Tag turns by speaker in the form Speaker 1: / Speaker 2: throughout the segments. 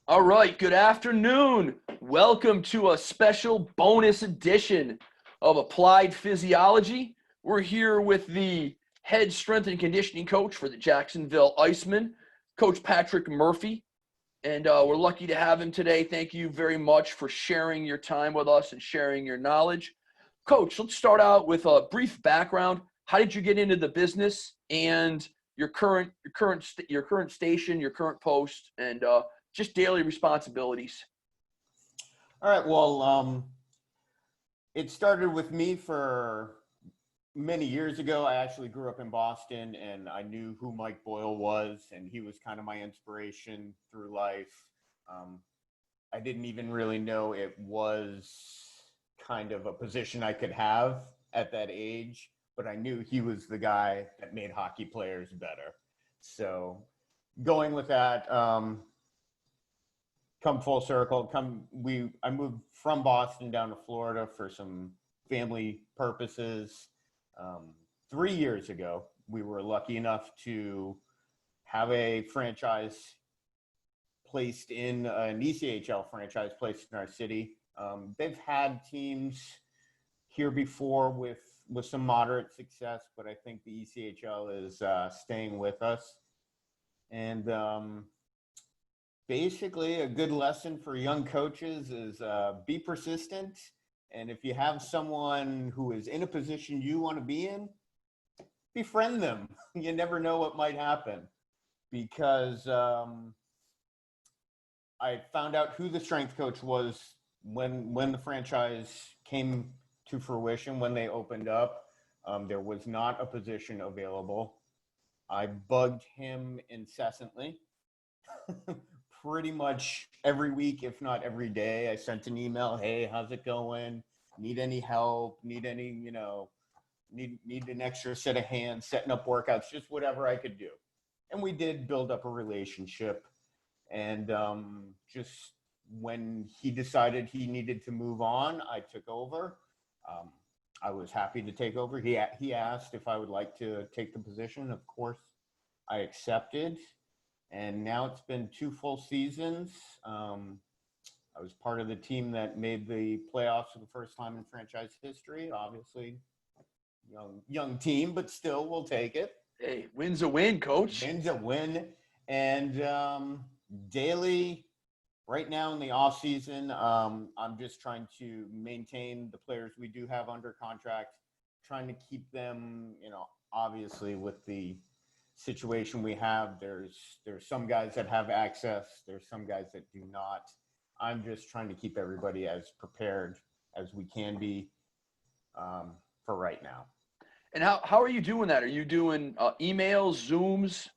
Speaker 1: All right, good afternoon. Welcome to a special bonus edition of Applied Physiology. We're here with the head strength and conditioning coach for the Jacksonville Icemen, Coach Patrick Murphy. And we're lucky to have him today. Thank you very much for sharing your time with us and sharing your knowledge. Coach, let's start out with a brief background. How did you get into the business and your current station, your current post, and just daily responsibilities?
Speaker 2: All right. Well, it started with me for many years ago. I actually grew up in Boston, and I knew who Mike Boyle was, and he was kind of my inspiration through life. I didn't even really know it was kind of a position I could have at that age, but I knew he was the guy that made hockey players better. So going with that, come full circle. I moved from Boston down to Florida for some family purposes. 3 years ago, we were lucky enough to have a franchise placed in an ECHL franchise placed in our city. They've had teams here before with some moderate success, but I think the ECHL is staying with us. And basically, a good lesson for young coaches is be persistent. And if you have someone who is in a position you want to be in, befriend them. You never know what might happen. Because I found out who the strength coach was when the franchise came to fruition, when they opened up. There was not a position available. I bugged him incessantly. Pretty much every week, if not every day, I sent an email. Hey, how's it going? Need any help? Need any, need an extra set of hands, setting up workouts, just whatever I could do. And we did build up a relationship. And just when he decided he needed to move on, I took over. I was happy to take over. He asked if I would like to take the position. Of course, I accepted. And now it's been 2 full seasons. I was part of the team that made the playoffs for the first time in franchise history. Obviously, young team, but still, we'll take it.
Speaker 1: Hey, win's a win, Coach.
Speaker 2: Win's a win. And daily, right now in the off season, I'm just trying to maintain the players we do have under contract, trying to keep them, obviously with the situation we have, there's some guys that have access, there's some guys that do not. I'm just trying to keep everybody as prepared as we can be for right now.
Speaker 1: And how are you doing that? Are you doing emails, Zooms?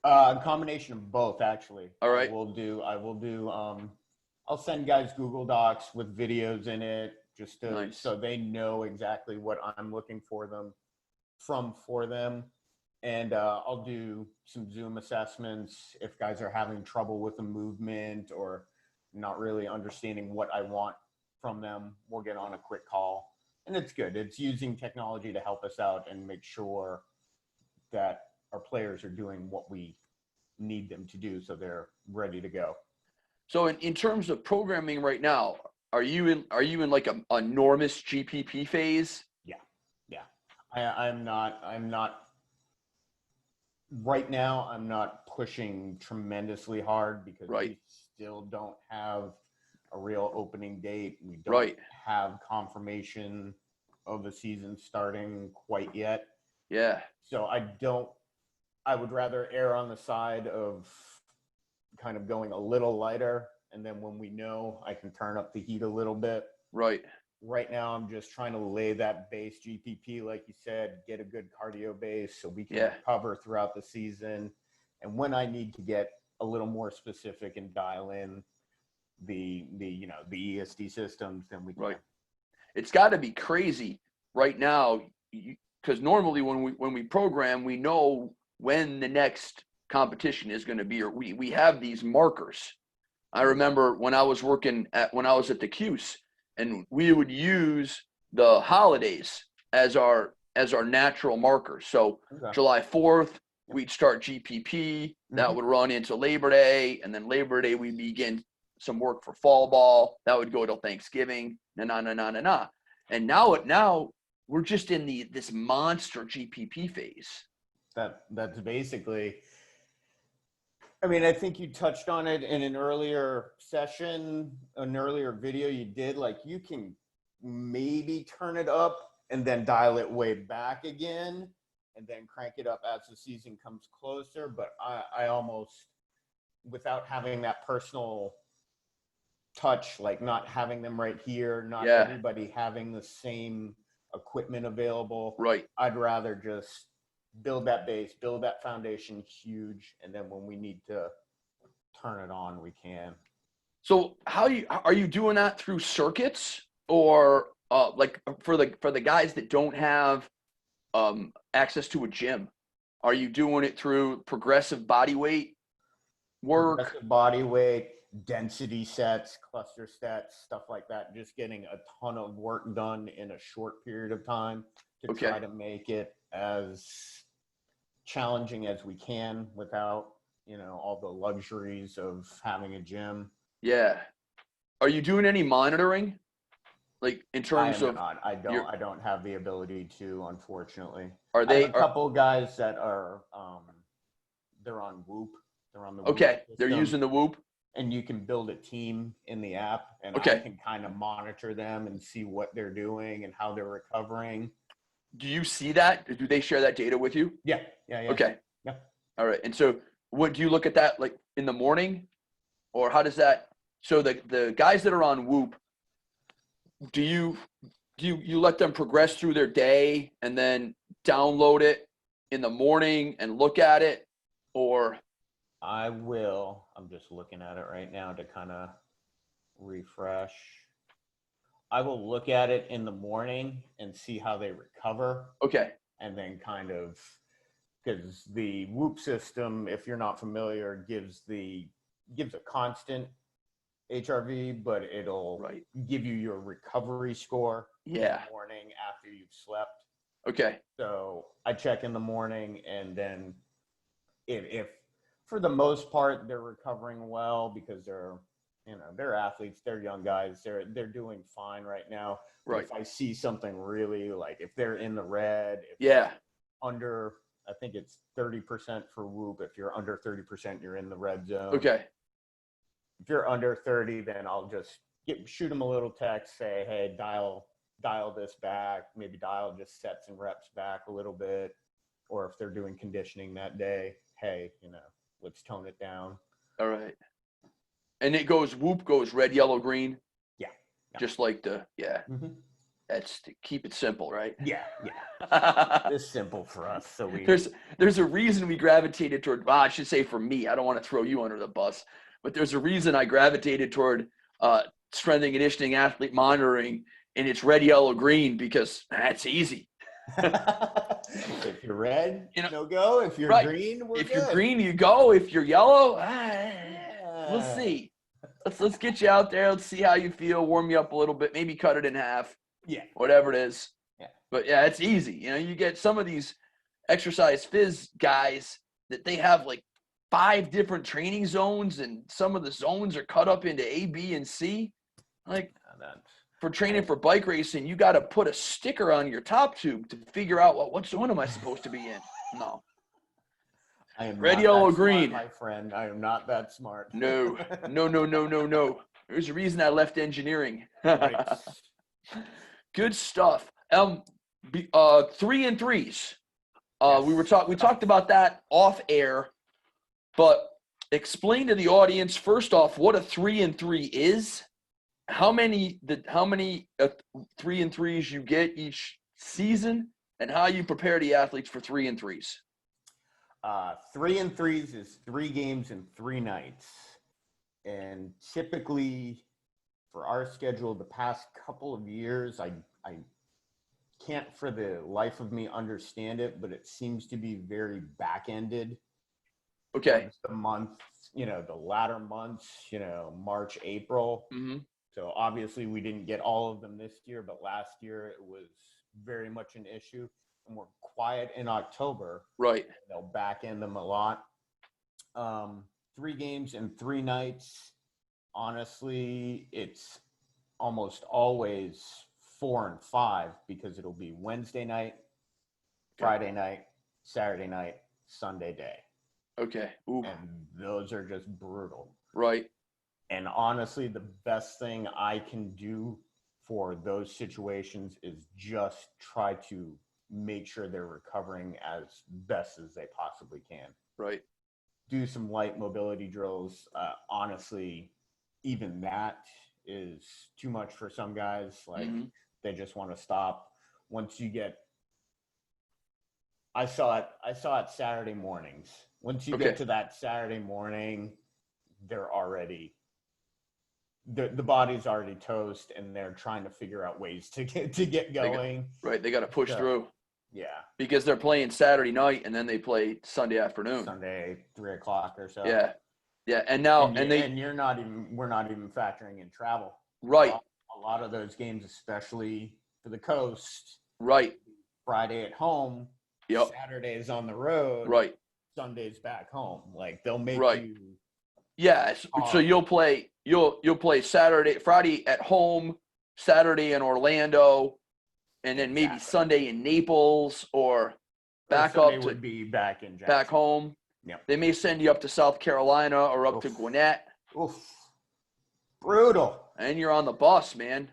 Speaker 2: A combination of both, actually.
Speaker 1: All right.
Speaker 2: I will do I'll send guys Google Docs with videos in it just to
Speaker 1: Nice.
Speaker 2: So they know exactly what I'm looking for them. And I'll do some Zoom assessments if guys are having trouble with the movement or not really understanding what I want from them. We'll get on a quick call. And it's good. It's using technology to help us out and make sure that our players are doing what we need them to do so they're ready to go.
Speaker 1: So in terms of programming right now, are you in like a enormous GPP phase?
Speaker 2: Yeah. I'm not right now. I'm not pushing tremendously hard because we still don't have a real opening date. We don't have confirmation of the season starting quite yet.
Speaker 1: Yeah.
Speaker 2: So I would rather err on the side of kind of going a little lighter. And then when we know, I can turn up the heat a little bit.
Speaker 1: Right.
Speaker 2: Right now, I'm just trying to lay that base GPP, like you said, get a good cardio base so we can recover throughout the season. And when I need to get a little more specific and dial in the ESD systems, then we can.
Speaker 1: Right. It's got to be crazy right now because normally when we program, we know when the next competition is going to be, or we have these markers. I remember when I was at the Cuse, and we would use the holidays as our natural markers. So July 4th we'd start GPP. That would run into Labor Day, and then Labor Day we begin some work for fall ball. That would go till Thanksgiving. And now we're just in this monster GPP phase.
Speaker 2: That's basically. I mean, I think you touched on it in an earlier session, an earlier video you did. Like, you can maybe turn it up and then dial it way back again, and then crank it up as the season comes closer. But I almost, without having that personal touch, like not having them right here, not everybody having the same equipment available.
Speaker 1: Right.
Speaker 2: I'd rather just build that base, build that foundation huge, and then when we need to turn it on, we can.
Speaker 1: So are you doing that through circuits, or like for the guys that don't have access to a gym? Are you doing it through progressive body weight work?
Speaker 2: Progressive body weight, density sets, cluster sets, stuff like that. Just getting a ton of work done in a short period of time to try to make it as challenging as we can without, all the luxuries of having a gym.
Speaker 1: Yeah. Are you doing any monitoring? Like in terms of
Speaker 2: I don't have the ability to, unfortunately.
Speaker 1: Are they
Speaker 2: I have a couple of guys that are they're on Whoop. They're on the Whoop
Speaker 1: they're
Speaker 2: system,
Speaker 1: using the Whoop.
Speaker 2: and you can build a team in the app, and I can kind of monitor them and see what they're doing and how they're recovering.
Speaker 1: Do you see that? Do they share that data with you?
Speaker 2: Yeah.
Speaker 1: Okay.
Speaker 2: Yeah.
Speaker 1: All right. And so what do you look at that like in the morning, or how does that, so the guys that are on Whoop, do you let them progress through their day and then download it in the morning and look at it? Or
Speaker 2: I will. I'm just looking at it right now to kind of refresh. I will look at it in the morning and see how they recover.
Speaker 1: Okay.
Speaker 2: And then kind of, because the Whoop system, if you're not familiar, gives a constant HRV, but it'll give you your recovery score in the morning after you've slept.
Speaker 1: Okay.
Speaker 2: So I check in the morning, and then if for the most part they're recovering well, because they're athletes, they're young guys, they're doing fine right now.
Speaker 1: Right.
Speaker 2: If I see something really, like if they're in the red, under, I think it's 30% for Whoop. If you're under 30%, you're in the red zone.
Speaker 1: Okay.
Speaker 2: If you're under 30, then I'll just shoot them a little text, say, hey, dial this back, maybe dial just sets and reps back a little bit. Or if they're doing conditioning that day, hey, let's tone it down.
Speaker 1: All right. And it goes, Whoop goes red, yellow, green.
Speaker 2: Yeah.
Speaker 1: Just like that's to keep it simple, right?
Speaker 2: Yeah. It's simple for us. So
Speaker 1: there's a reason we gravitated toward, I should say for me, I don't want to throw you under the bus, but there's a reason I gravitated toward strength and conditioning athlete monitoring, and it's red, yellow, green, because that's easy.
Speaker 2: If you're red, no go. If you're green, we're good.
Speaker 1: You're green, you go. If you're yellow, we'll see. Let's get you out there. Let's see how you feel. Warm you up a little bit. Maybe cut it in half.
Speaker 2: Yeah.
Speaker 1: Whatever it is.
Speaker 2: Yeah.
Speaker 1: But yeah, it's easy. You get some of these exercise phys guys that they have like 5 different training zones, and some of the zones are cut up into A, B, and C. Like, for training for bike racing, you got to put a sticker on your top tube to figure out what zone am I supposed to be in. No.
Speaker 2: I am
Speaker 1: red,
Speaker 2: not
Speaker 1: yellow,
Speaker 2: that
Speaker 1: green.
Speaker 2: Smart, my friend. I am not that smart.
Speaker 1: No. There's a reason I left engineering.
Speaker 2: Right.
Speaker 1: Good stuff. 3 and 3s.
Speaker 2: Yes.
Speaker 1: We talked about that off air, but explain to the audience first off what a 3 and 3 is. How many 3 and 3s you get each season, and how you prepare the athletes for 3 and 3s.
Speaker 2: 3 and 3s is 3 games and 3 nights. And typically for our schedule, the past couple of years, I can't for the life of me understand it, but it seems to be very back-ended.
Speaker 1: Okay.
Speaker 2: The month, the latter months, March, April.
Speaker 1: Mm-hmm.
Speaker 2: So obviously we didn't get all of them this year, but last year it was very much an issue. more quiet in October.
Speaker 1: Right.
Speaker 2: They'll back end them a lot. 3 games in 3 nights. Honestly, it's almost always 4 and 5 because it'll be Wednesday night, Friday night, Saturday night, Sunday day.
Speaker 1: Okay. Ooh.
Speaker 2: And those are just brutal.
Speaker 1: Right.
Speaker 2: And honestly, the best thing I can do for those situations is just try to make sure they're recovering as best as they possibly can.
Speaker 1: Right.
Speaker 2: Do some light mobility drills. Honestly, even that is too much for some guys. Like they just want to stop. Once you get, I saw it Saturday mornings. Once you get to that Saturday morning, they're already, the body's already toast, and they're trying to figure out ways to get going.
Speaker 1: They got to push through.
Speaker 2: Yeah.
Speaker 1: Because they're playing Saturday night and then they play Sunday afternoon.
Speaker 2: Sunday, 3 o'clock or so.
Speaker 1: Yeah. Yeah. And now,
Speaker 2: we're not even factoring in travel.
Speaker 1: Right.
Speaker 2: A lot of those games, especially for the coast.
Speaker 1: Right.
Speaker 2: Friday at home.
Speaker 1: Yep.
Speaker 2: Saturday is on the road.
Speaker 1: Right.
Speaker 2: Sunday's back home. Like they'll make you.
Speaker 1: Yeah. So you'll play Friday at home, Saturday in Orlando, and then maybe Sunday in Naples or back
Speaker 2: Sunday
Speaker 1: up to
Speaker 2: would be back in Jackson.
Speaker 1: back home.
Speaker 2: Yeah.
Speaker 1: They may send you up to South Carolina or up to Gwinnett.
Speaker 2: Oof. Brutal.
Speaker 1: And you're on the bus, man.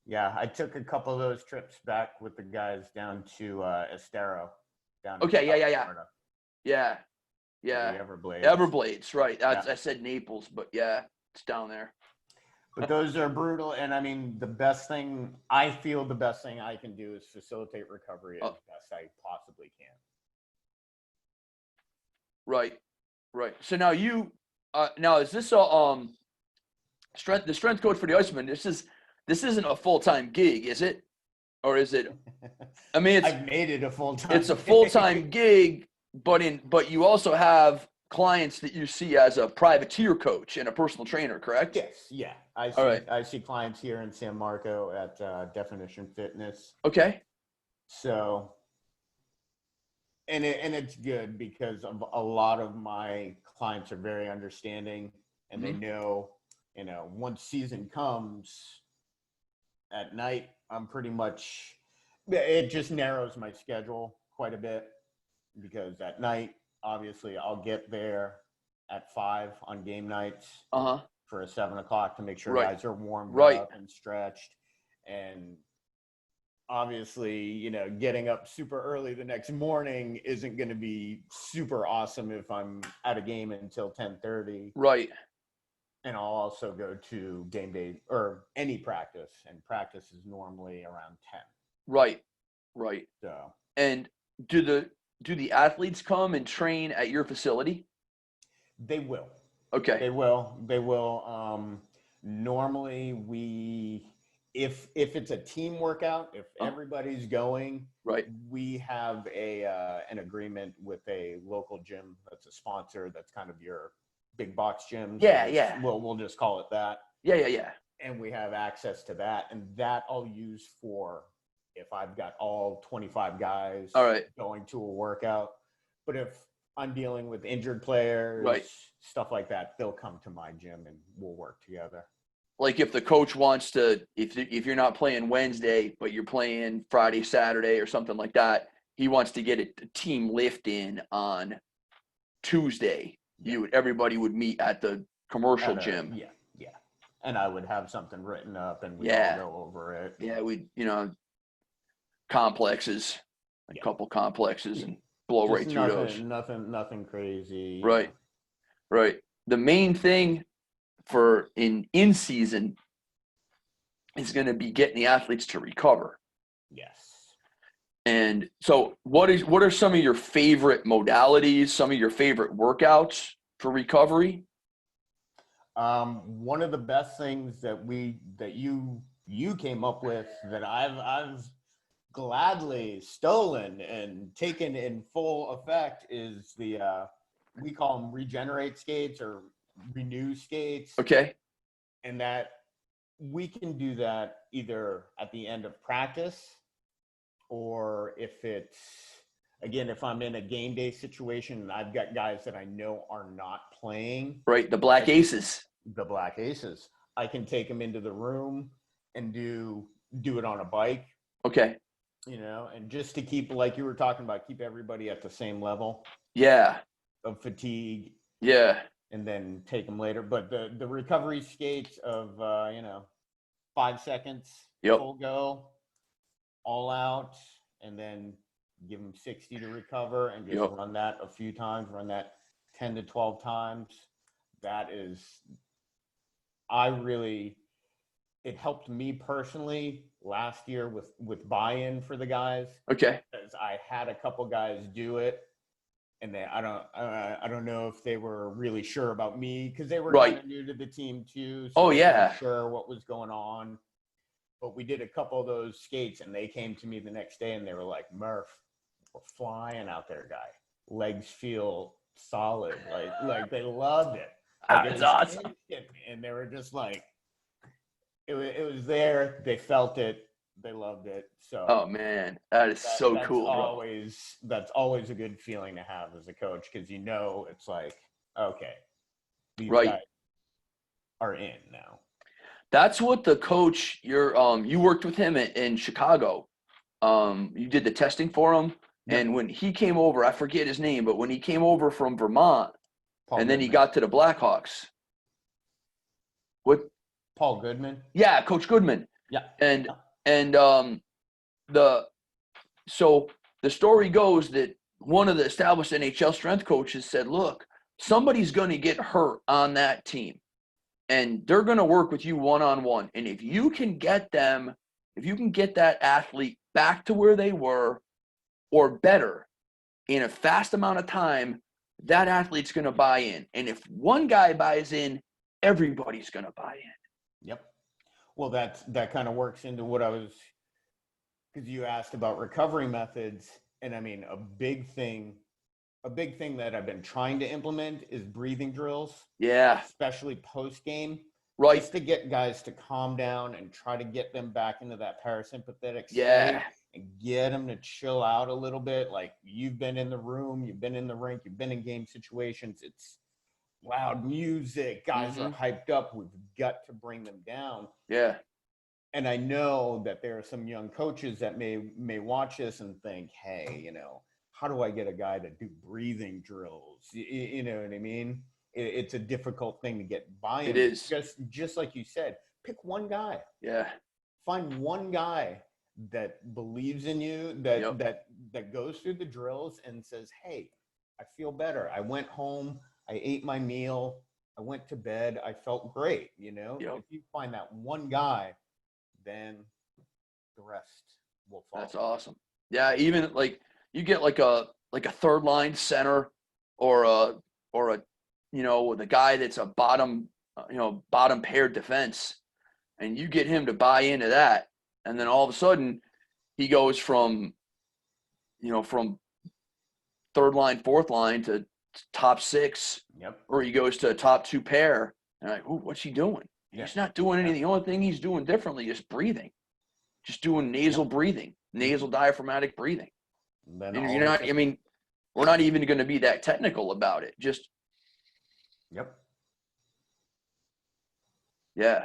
Speaker 2: Yeah, I took a couple of those trips back with the guys down to Estero. Down
Speaker 1: Okay,
Speaker 2: in
Speaker 1: yeah.
Speaker 2: Florida.
Speaker 1: Yeah.
Speaker 2: The Everblades.
Speaker 1: Everblades, right. I said Naples, but yeah, it's down there.
Speaker 2: But those are brutal. And I mean, the best thing I can do is facilitate recovery as best I possibly can.
Speaker 1: Right. So now is this the strength coach for the Iceman? This isn't a full-time gig, is it? Or is it? I mean,
Speaker 2: I've made it a full-time.
Speaker 1: It's a full-time gig, but you also have clients that you see as a privateer coach and a personal trainer, correct?
Speaker 2: Yes. Yeah. I see clients here in San Marco at Definition Fitness.
Speaker 1: Okay.
Speaker 2: So, and it's good because a lot of my clients are very understanding, and they know, once season comes at night, I'm pretty much, it just narrows my schedule quite a bit because at night, obviously, I'll get there at 5 on game nights for a 7 o'clock to make sure guys are warmed up and stretched. And obviously, getting up super early the next morning isn't going to be super awesome if I'm at a game until 10:30.
Speaker 1: Right.
Speaker 2: And I'll also go to game day or any practice, and practice is normally around 10.
Speaker 1: Right.
Speaker 2: So. And
Speaker 1: do the athletes come and train at your facility?
Speaker 2: They will.
Speaker 1: Okay.
Speaker 2: They will. Normally if it's a team workout, if everybody's going, we have an agreement with a local gym that's a sponsor, that's kind of your big box gym.
Speaker 1: Yeah.
Speaker 2: We'll just call it that.
Speaker 1: Yeah.
Speaker 2: And we have access to that, and that I'll use for if I've got all 25 guys going to a workout. But if I'm dealing with injured players, stuff like that, they'll come to my gym and we'll work together.
Speaker 1: Like if the coach wants to, if you're not playing Wednesday, but you're playing Friday, Saturday or something like that, he wants to get a team lift in on Tuesday. Everybody would meet at the commercial gym.
Speaker 2: Yeah. And I would have something written up and we'd all go over it.
Speaker 1: Yeah, complexes, a couple complexes, and blow
Speaker 2: just
Speaker 1: right through those.
Speaker 2: Nothing crazy.
Speaker 1: Right. The main thing for in season is going to be getting the athletes to recover.
Speaker 2: Yes.
Speaker 1: And so what are some of your favorite modalities, some of your favorite workouts for recovery?
Speaker 2: One of the best things that you came up with that I've gladly stolen and taken in full effect is the we call them regenerate skates or renew skates.
Speaker 1: Okay.
Speaker 2: And that we can do that either at the end of practice or if it's, again, if I'm in a game day situation and I've got guys that I know are not playing.
Speaker 1: Right, the Black Aces.
Speaker 2: The Black Aces. I can take them into the room and do it on a bike.
Speaker 1: Okay.
Speaker 2: And just to keep, like you were talking about, keep everybody at the same level.
Speaker 1: Yeah.
Speaker 2: Of fatigue.
Speaker 1: Yeah.
Speaker 2: And then take them later. But the recovery skates of, 5 seconds, full go, all out, and then give them 60 to recover and just run that a few times, run that 10 to 12 times. That is, it helped me personally last year with buy-in for the guys.
Speaker 1: Okay.
Speaker 2: Because I had a couple guys do it, and I don't know if they were really sure about me because they were kind of new to the team too. So they weren't sure what was going on. But we did a couple of those skates, and they came to me the next day, and they were like, "Murph, we're flying out there, guy. Legs feel solid. Like they loved it.
Speaker 1: That's awesome."
Speaker 2: And they were just like, it was there. They felt it. They loved it. So.
Speaker 1: Oh man, that's so cool.
Speaker 2: That's always a good feeling to have as a coach because it's like, okay, these guys are in now.
Speaker 1: That's what the coach you worked with him in Chicago. You did the testing for him, and when he came over, I forget his name, but when he came over from Vermont, then he got to the Blackhawks. What?
Speaker 2: Paul Goodman.
Speaker 1: Yeah, Coach Goodman.
Speaker 2: Yeah.
Speaker 1: So the story goes that one of the established NHL strength coaches said, "Look, somebody's going to get hurt on that team. And they're going to work with you one-on-one. And if you can get that athlete back to where they were or better in a fast amount of time, that athlete's going to buy in. And if one guy buys in, everybody's going to buy in."
Speaker 2: Yep. Well, that kind of works into what because you asked about recovery methods. And I mean, a big thing that I've been trying to implement is breathing drills.
Speaker 1: Yeah.
Speaker 2: Especially post-game.
Speaker 1: Right.
Speaker 2: Just to get guys to calm down and try to get them back into that parasympathetic state.
Speaker 1: Yeah.
Speaker 2: And get them to chill out a little bit. Like, you've been in the room, you've been in the rink, you've been in game situations. It's loud music. Guys are hyped up. We've got to bring them down.
Speaker 1: Yeah.
Speaker 2: And I know that there are some young coaches that may watch this and think, hey, how do I get a guy to do breathing drills? You know what I mean? It's a difficult thing to get buy-in.
Speaker 1: It is.
Speaker 2: Just like you said, pick one guy.
Speaker 1: Yeah.
Speaker 2: Find one guy that believes in you, that goes through the drills and says, hey, I feel better. I went home, I ate my meal, I went to bed, I felt great. If you find that one guy, then the rest will follow.
Speaker 1: That's awesome. Yeah, even like you get like a third line center or a the guy that's a bottom paired defense, and you get him to buy into that, and then all of a sudden he goes from third line, fourth line to top six.
Speaker 2: Yep.
Speaker 1: Or he goes to a top two pair, and like, ooh, what's he doing?
Speaker 2: Yeah.
Speaker 1: He's not doing anything. The only thing he's doing differently is breathing, just doing nasal breathing, nasal diaphragmatic breathing. And you're not. I mean, we're not even going to be that technical about it. Just.
Speaker 2: Yep.
Speaker 1: Yeah,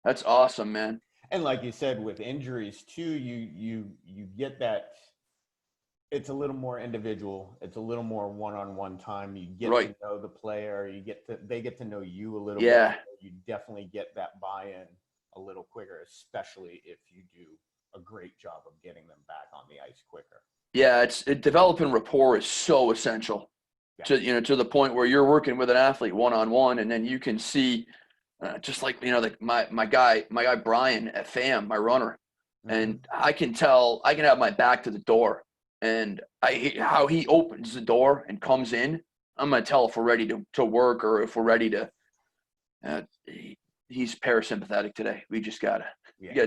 Speaker 1: that's awesome, man.
Speaker 2: And like you said, with injuries too, you get that. It's a little more individual. It's a little more one-on-one time. You get to know the player. They get to know you a little bit. You definitely get that buy-in a little quicker, especially if you do a great job of getting them back on the ice quicker. Yeah,
Speaker 1: developing rapport is so essential to the point where you're working with an athlete one-on-one, and then you can see, just like my guy Brian at FAM, my runner, and I can tell, I can have my back to the door, and how he opens the door and comes in, I'm gonna tell if we're ready to work or if we're ready to. He's parasympathetic today. We just gotta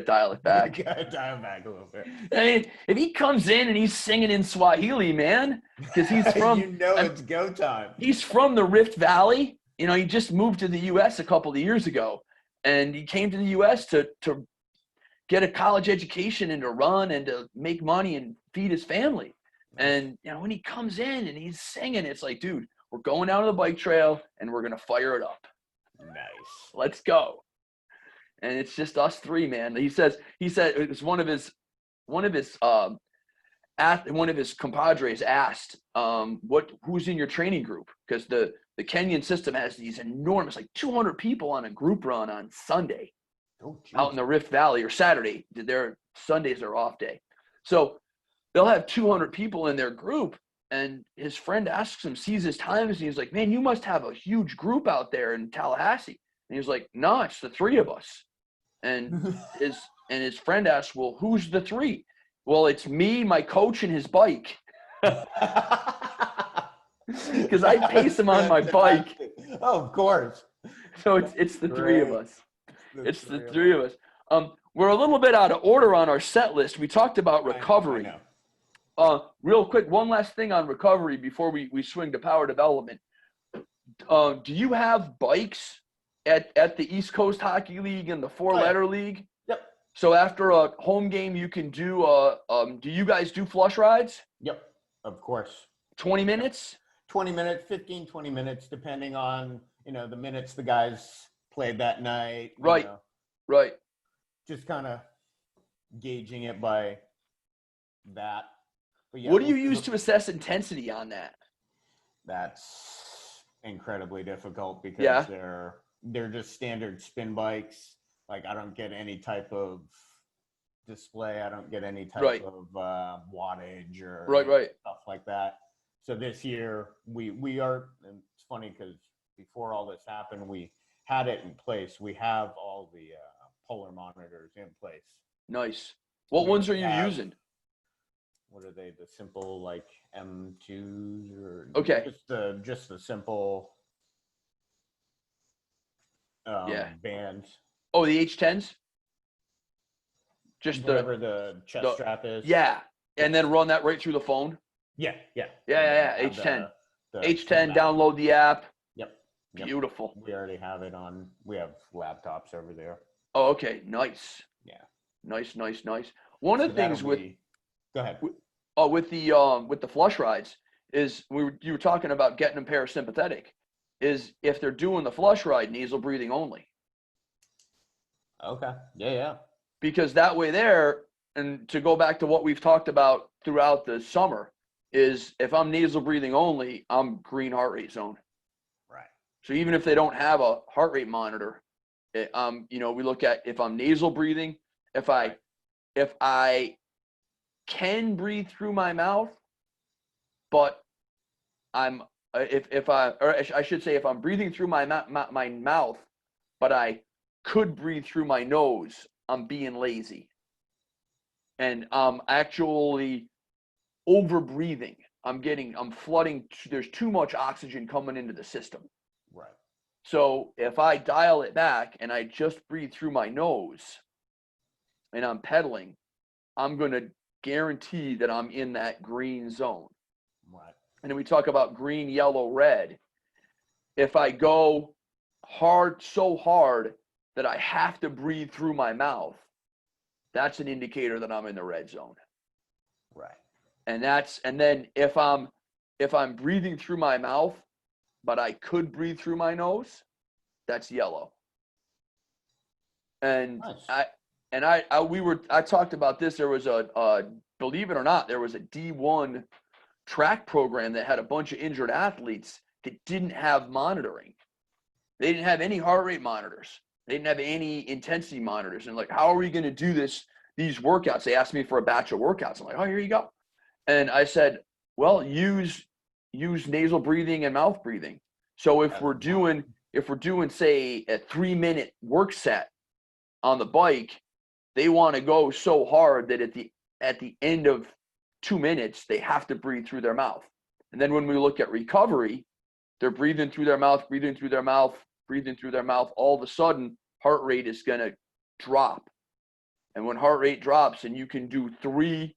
Speaker 1: dial it back.
Speaker 2: You gotta dial back a little bit.
Speaker 1: I mean, if he comes in and he's singing in Swahili, man, because he's from
Speaker 2: it's go time.
Speaker 1: He's from the Rift Valley. He just moved to the U.S. a couple of years ago, and he came to the U.S. to get a college education and to run and to make money and feed his family. And, you know, when he comes in and he's singing, it's like, dude, we're going down to the bike trail and we're going to fire it up.
Speaker 2: Nice.
Speaker 1: Let's go. And it's just us three, man. He said it was one of his compadres asked, who's in your training group? Because the Kenyan system has these enormous, like 200 people on a group run on Sunday out in the Rift Valley, or Saturday. Their Sundays are off day. So they'll have 200 people in their group. And his friend asks him, sees his times, and he's like, man, you must have a huge group out there in Tallahassee. And he's like, no, it's the three of us. And his friend asks, well, who's the three? Well, it's me, my coach, and his bike. Because I pace him on my bike.
Speaker 2: Oh, of course.
Speaker 1: So it's the three of us. It's the three of us. We're a little bit out of order on our set list. We talked about recovery.
Speaker 2: I know.
Speaker 1: Real quick, one last thing on recovery before we swing to power development. Do you have bikes at the East Coast Hockey League and the four-letter league?
Speaker 2: Yep.
Speaker 1: So after a home game, you can do do you guys do flush rides?
Speaker 2: Yep, of course.
Speaker 1: 20 minutes?
Speaker 2: 20 minutes, 15, 20 minutes, depending on, the minutes the guys played that night.
Speaker 1: Right. Right.
Speaker 2: Just kind of gauging it by that. But yeah,
Speaker 1: what do you use to assess intensity on that?
Speaker 2: That's incredibly difficult because they're just standard spin bikes. Like, I don't get any type of display. I don't get any type of wattage or stuff like that. So this year we are, and it's funny because before all this happened, we had it in place. We have all the polar monitors in place.
Speaker 1: Nice. What ones are you using?
Speaker 2: What are they? The simple like M2s or just the simple bands.
Speaker 1: Oh, the H10s? Just
Speaker 2: whatever the chest strap is.
Speaker 1: Yeah. And then run that right through the phone?
Speaker 2: Yeah.
Speaker 1: H10. H10, download the app.
Speaker 2: Yep.
Speaker 1: Beautiful.
Speaker 2: We already have it on. We have laptops over there.
Speaker 1: Oh, okay. Nice.
Speaker 2: Yeah.
Speaker 1: Nice. One of the things
Speaker 2: go ahead.
Speaker 1: With the flush rides is you were talking about getting them parasympathetic. Is if they're doing the flush ride, nasal breathing only.
Speaker 2: Okay. Yeah.
Speaker 1: Because that way there, and to go back to what we've talked about throughout the summer, is if I'm nasal breathing only, I'm green heart rate zone.
Speaker 2: Right.
Speaker 1: So even if they don't have a heart rate monitor, we look at if I'm nasal breathing, if I can breathe through my mouth, but if I'm breathing through my mouth, but I could breathe through my nose, I'm being lazy. And I'm actually over breathing. I'm flooding. There's too much oxygen coming into the system.
Speaker 2: Right.
Speaker 1: So if I dial it back and I just breathe through my nose and I'm pedaling, I'm going to guarantee that I'm in that green zone.
Speaker 2: Right.
Speaker 1: And then we talk about green, yellow, red. If I go so hard that I have to breathe through my mouth, that's an indicator that I'm in the red zone.
Speaker 2: Right.
Speaker 1: And then if I'm breathing through my mouth, but I could breathe through my nose, that's yellow. And nice. I talked about this. There was believe it or not, there was a D1 track program that had a bunch of injured athletes that didn't have monitoring. They didn't have any heart rate monitors. They didn't have any intensity monitors. And like, how are we going to do these workouts? They asked me for a batch of workouts. I'm like, oh, here you go. And I said, well, use nasal breathing and mouth breathing. So if we're doing, say, a 3-minute work set on the bike, they want to go so hard that at the end of 2 minutes, they have to breathe through their mouth. And then when we look at recovery, they're breathing through their mouth, breathing through their mouth, breathing through their mouth. All of a sudden, heart rate is going to drop. And when heart rate drops and you can do three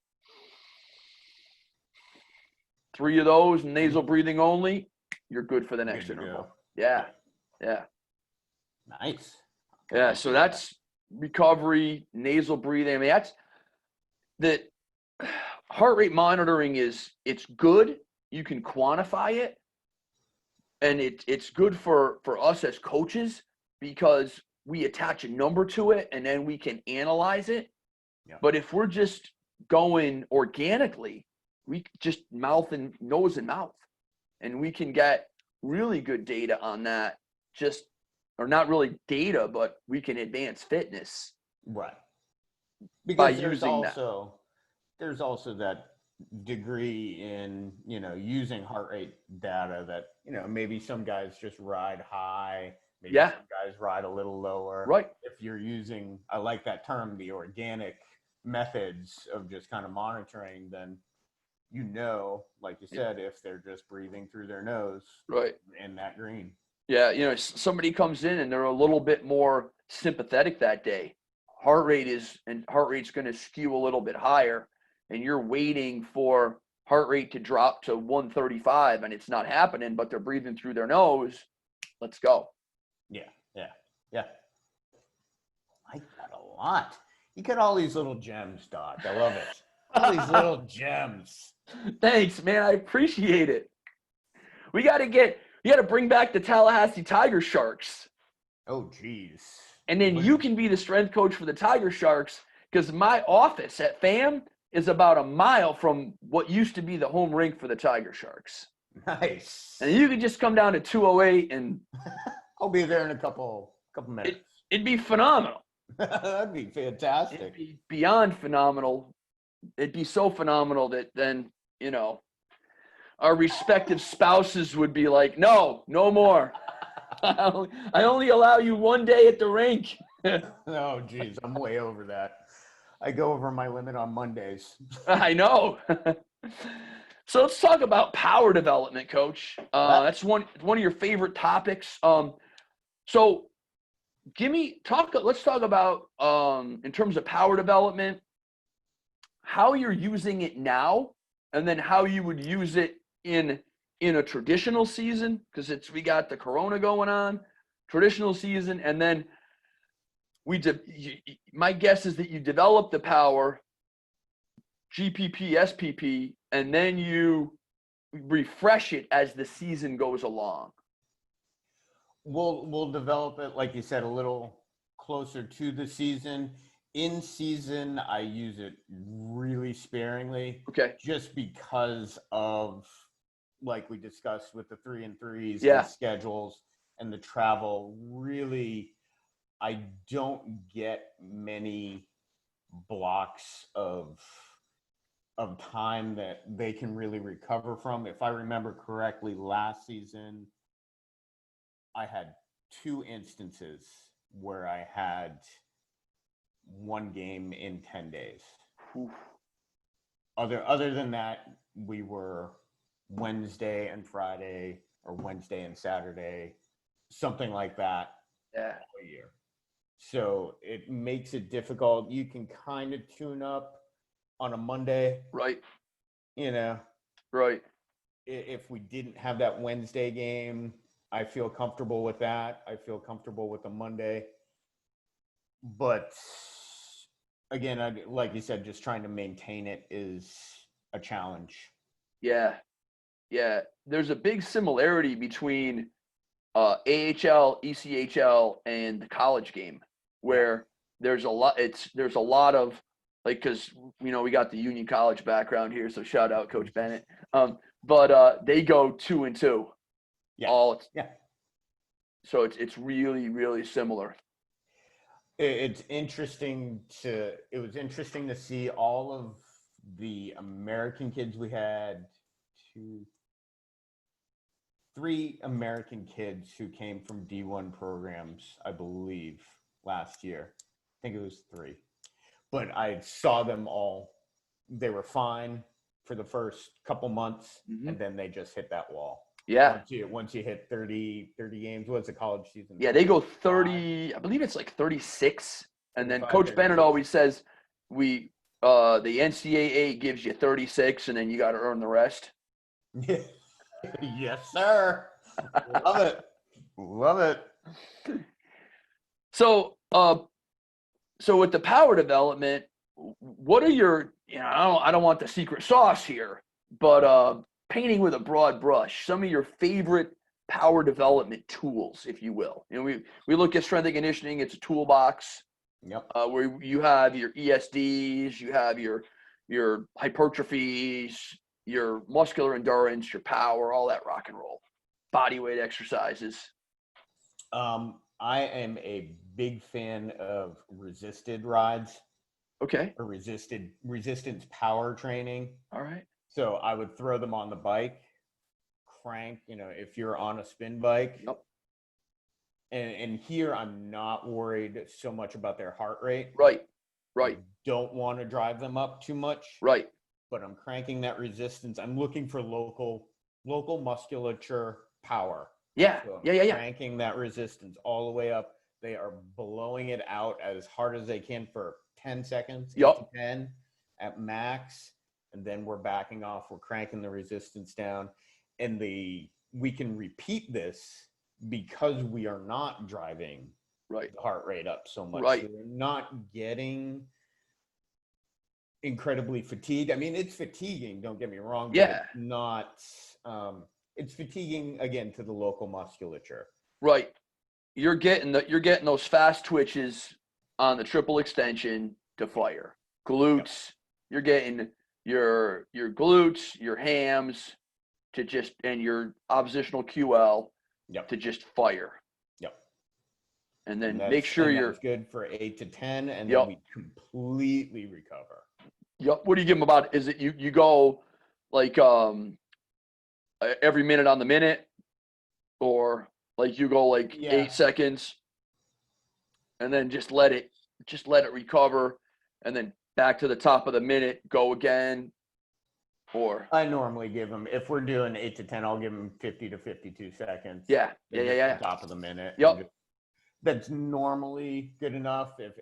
Speaker 1: of those nasal breathing only, you're good for the next interval. Yeah.
Speaker 2: Nice.
Speaker 1: Yeah, so that's recovery, nasal breathing. I mean, heart rate monitoring it's good. You can quantify it, and it's good for us as coaches because we attach a number to it and then we can analyze it.
Speaker 2: Yeah.
Speaker 1: But if we're just going organically, we just nose and mouth, and we can get really good data on that. Or not really data, but we can advance fitness.
Speaker 2: Right.
Speaker 1: By
Speaker 2: Because
Speaker 1: using
Speaker 2: there's also that degree in, using heart rate data that, maybe some guys just ride high, maybe
Speaker 1: Yeah.
Speaker 2: some guys ride a little lower.
Speaker 1: Right.
Speaker 2: If you're using, I like that term, the organic methods of just kind of monitoring, then like you said, if they're just breathing through their nose,
Speaker 1: Right.
Speaker 2: in that green.
Speaker 1: Yeah, somebody comes in and they're a little bit more sympathetic that day. Heart rate's going to skew a little bit higher, and you're waiting for heart rate to drop to 135, and it's not happening, but they're breathing through their nose. Let's go.
Speaker 2: Yeah. I like that a lot. You got all these little gems, Doc. I love it. All these little gems.
Speaker 1: Thanks, man. I appreciate it. You got to bring back the Tallahassee Tiger Sharks.
Speaker 2: Oh, geez.
Speaker 1: And then you can be the strength coach for the Tiger Sharks, because my office at FAM is about a mile from what used to be the home rink for the Tiger Sharks.
Speaker 2: Nice.
Speaker 1: And you could just come down to 208 and
Speaker 2: I'll be there in a couple minutes.
Speaker 1: It'd be phenomenal.
Speaker 2: That'd be fantastic.
Speaker 1: It'd be beyond phenomenal. It'd be so phenomenal that then, our respective spouses would be like, no more. I only allow you one day at the rink.
Speaker 2: Oh, geez. I'm way over that. I go over my limit on Mondays.
Speaker 1: I know. So let's talk about power development, Coach. That's one of your favorite topics. So let's talk about, in terms of power development, how you're using it now, and then how you would use it in a traditional season, because we got the Corona going on, traditional season, and then my guess is that you develop the power, GPP, SPP, and then you refresh it as the season goes along.
Speaker 2: We'll develop it, like you said, a little closer to the season. In season, I use it really sparingly.
Speaker 1: Okay.
Speaker 2: Just because of, like we discussed with the 3 and 3s,
Speaker 1: Yeah.
Speaker 2: and schedules and the travel. Really, I don't get many blocks of time that they can really recover from. If I remember correctly, last season, I had 2 instances where I had 1 game in 10 days.
Speaker 1: Oof.
Speaker 2: Other than that, we were Wednesday and Friday, or Wednesday and Saturday, something like that.
Speaker 1: Yeah.
Speaker 2: All year. So it makes it difficult. You can kind of tune up on a Monday.
Speaker 1: Right.
Speaker 2: Right. If we didn't have that Wednesday game, I feel comfortable with that. I feel comfortable with the Monday. But again, like you said, just trying to maintain it is a challenge.
Speaker 1: Yeah. There's a big similarity between AHL, ECHL, and the college game, where there's a lot of, like, because we got the Union College background here, so shout out Coach Bennett. But they go 2 and 2.
Speaker 2: Yeah.
Speaker 1: So it's really, really similar.
Speaker 2: It was interesting to see all of the American kids. We had 3 American kids who came from D1 programs, I believe, last year. I think it was 3. But I saw them all. They were fine for the first couple months, and then they just hit that wall.
Speaker 1: Yeah.
Speaker 2: Once you hit 30 games, what's the college season?
Speaker 1: Yeah, they go 30, I believe it's like 36. And then
Speaker 2: 35,
Speaker 1: Coach
Speaker 2: 36.
Speaker 1: Bennett always says the NCAA gives you 36, and then you got to earn the rest.
Speaker 2: Yes, sir. Love it.
Speaker 1: So with the power development, what are your I don't want the secret sauce here, but painting with a broad brush, some of your favorite power development tools, if you will. We look at strength and conditioning, it's a toolbox.
Speaker 2: Yep.
Speaker 1: Where you have your ESDs, you have your hypertrophies, your muscular endurance, your power, all that rock and roll, body weight exercises.
Speaker 2: I am a big fan of resisted rides.
Speaker 1: Okay.
Speaker 2: Or resistance power training.
Speaker 1: All right.
Speaker 2: So I would throw them on the bike, crank, if you're on a spin bike.
Speaker 1: Yep.
Speaker 2: And here I'm not worried so much about their heart rate.
Speaker 1: Right.
Speaker 2: I don't want to drive them up too much.
Speaker 1: Right.
Speaker 2: But I'm cranking that resistance. I'm looking for local musculature power.
Speaker 1: Yeah.
Speaker 2: So
Speaker 1: Yeah.
Speaker 2: Cranking that resistance all the way up. They are blowing it out as hard as they can for 10 seconds, 8 to 10 at max. And then we're backing off. We're cranking the resistance down. And we can repeat this because we are not driving the heart rate up so much.
Speaker 1: Right.
Speaker 2: So we're not getting incredibly fatigued. I mean, it's fatiguing, don't get me wrong, but it's not it's fatiguing again to the local musculature.
Speaker 1: Right. You're getting those fast twitches on the triple extension to fire. Glutes, you're getting your glutes, your hams to just, and your oppositional QL to just fire. And then make sure you're
Speaker 2: good for 8 to 10, and then we completely recover.
Speaker 1: What do you give them about? Is it you go like every minute on the minute, or like you go like 8 seconds and then just let it recover, and then back to the top of the minute, go again? Or
Speaker 2: I normally give them, if we're doing 8 to 10, I'll give them 50 to 52 seconds.
Speaker 1: Yeah.
Speaker 2: Top of the minute.
Speaker 1: Yep.
Speaker 2: That's normally good enough. If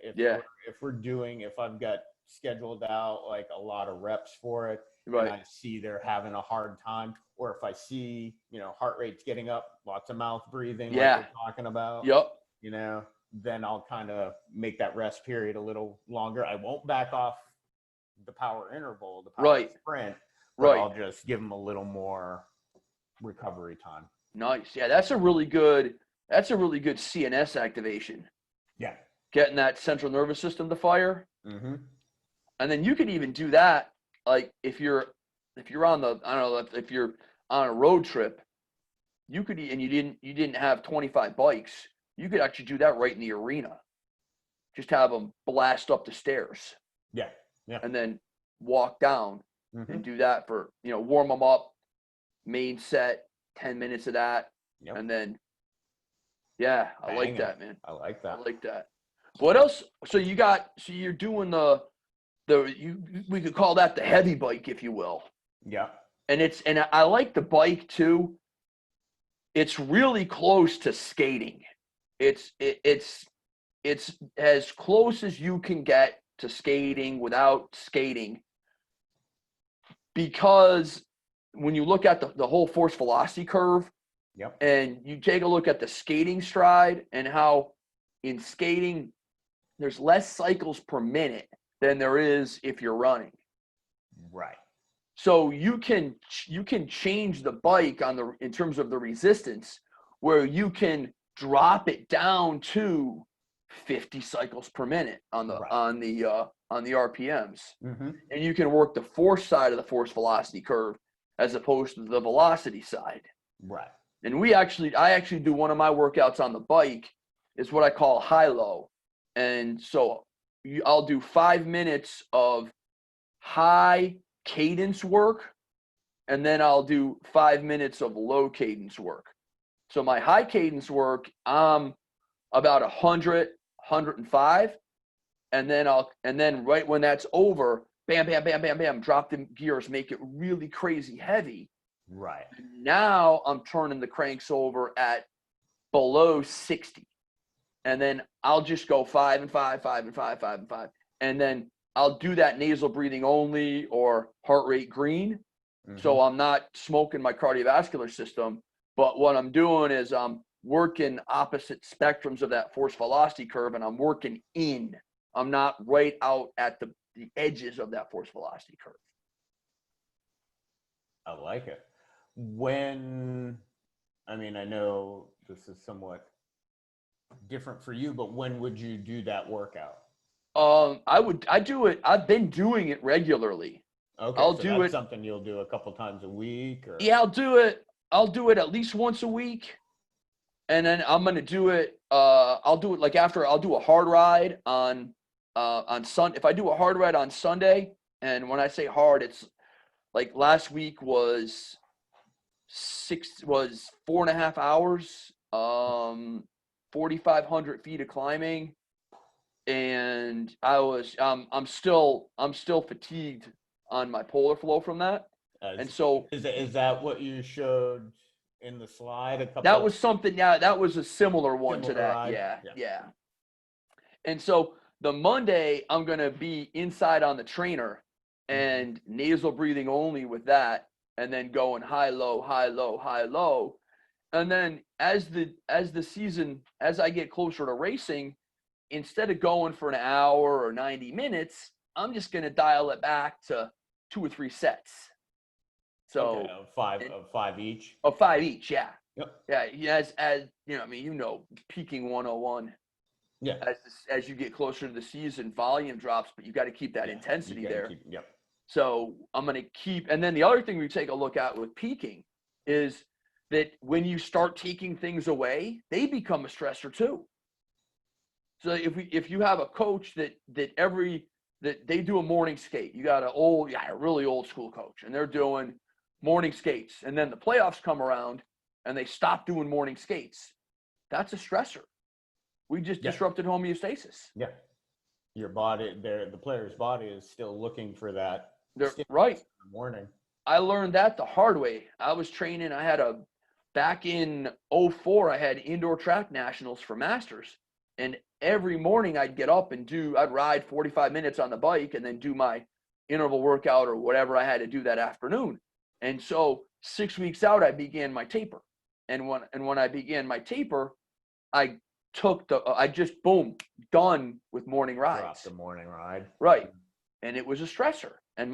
Speaker 2: I've got scheduled out like a lot of reps for it, and I see they're having a hard time, or if I see, heart rate's getting up, lots of mouth breathing, like we're talking about, then I'll kind of make that rest period a little longer. I won't back off the power interval, the power sprint, but I'll just give them a little more recovery time.
Speaker 1: Nice. Yeah, that's a really good CNS activation.
Speaker 2: Yeah.
Speaker 1: Getting that central nervous system to fire.
Speaker 2: Mm-hmm.
Speaker 1: And then you could even do that, like if you're on if you're on a road trip, you could, and you didn't have 25 bikes, you could actually do that right in the arena. Just have them blast up the stairs.
Speaker 2: Yeah.
Speaker 1: And then walk down and do that for, warm them up, main set, 10 minutes of that. And then, I like that, man.
Speaker 2: I like that.
Speaker 1: What else? So you're doing we could call that the heavy bike, if you will.
Speaker 2: Yeah.
Speaker 1: And I like the bike too. It's really close to skating. It's as close as you can get to skating without skating, because when you look at the whole force velocity curve, and you take a look at the skating stride, and how in skating there's less cycles per minute than there is if you're running.
Speaker 2: Right.
Speaker 1: So you can change the bike in terms of the resistance, where you can drop it down to 50 cycles per minute on the RPMs.
Speaker 2: Mm-hmm.
Speaker 1: And you can work the force side of the force velocity curve as opposed to the velocity side.
Speaker 2: Right.
Speaker 1: And I actually do one of my workouts on the bike is what I call high-low. And so I'll do 5 minutes of high cadence work, and then I'll do 5 minutes of low cadence work. So my high cadence work, I'm about 100, 105, and then right when that's over, bam, bam, bam, bam, bam, drop the gears, make it really crazy heavy.
Speaker 2: Right.
Speaker 1: Now I'm turning the cranks over at below 60. And then I'll just go 5 and 5, 5 and 5, 5 and 5. And then I'll do that nasal breathing only or heart rate green. Mm-hmm. So I'm not smoking my cardiovascular system. But what I'm doing is I'm working opposite spectrums of that force velocity curve, and I'm working in. I'm not right out at the edges of that force velocity curve.
Speaker 2: I like it. I know this is somewhat different for you, but when would you do that workout?
Speaker 1: I do it. I've been doing it regularly.
Speaker 2: Okay,
Speaker 1: I'll
Speaker 2: so
Speaker 1: do
Speaker 2: that's
Speaker 1: it.
Speaker 2: something you'll do a couple times a week, or
Speaker 1: Yeah, I'll do it. I'll do it at least once a week. And then I'm going to do it. I'll do it like after I'll do a hard ride on Sunday. If I do a hard ride on Sunday, and when I say hard, it's like last week was 4.5 hours, 4,500 feet of climbing. And I'm still fatigued on my polar flow from that. And so
Speaker 2: is that what you showed in the slide?
Speaker 1: That was something. Yeah, that was a similar one to that.
Speaker 2: Ride?
Speaker 1: Yeah. And so the Monday, I'm gonna be inside on the trainer and nasal breathing only with that, and then going high, low, high, low, high, low. And then as I get closer to racing, instead of going for an hour or 90 minutes, I'm just gonna dial it back to 2 or 3 sets. So
Speaker 2: okay, of five each.
Speaker 1: Of 5 each, yeah.
Speaker 2: Yep.
Speaker 1: Yeah, as peaking 101.
Speaker 2: Yeah.
Speaker 1: As you get closer to the season, volume drops, but you got to keep that intensity there.
Speaker 2: Yep.
Speaker 1: So I'm going to keep, and then the other thing we take a look at with peaking is that when you start taking things away, they become a stressor too. So if you have a coach that they do a morning skate, you got a really old school coach, and they're doing morning skates, and then the playoffs come around and they stop doing morning skates. That's a stressor. We just disrupted homeostasis.
Speaker 2: Yeah. Your body, the player's body is still looking for that.
Speaker 1: Right.
Speaker 2: In the morning.
Speaker 1: I learned that the hard way. I was training. Back in 2004, I had indoor track nationals for masters. And every morning I'd get up and I'd ride 45 minutes on the bike and then do my interval workout or whatever I had to do that afternoon. And so 6 weeks out, I began my taper. And when I began my taper, I just done with morning rides.
Speaker 2: Drop the morning ride.
Speaker 1: Right. And it was a stressor. And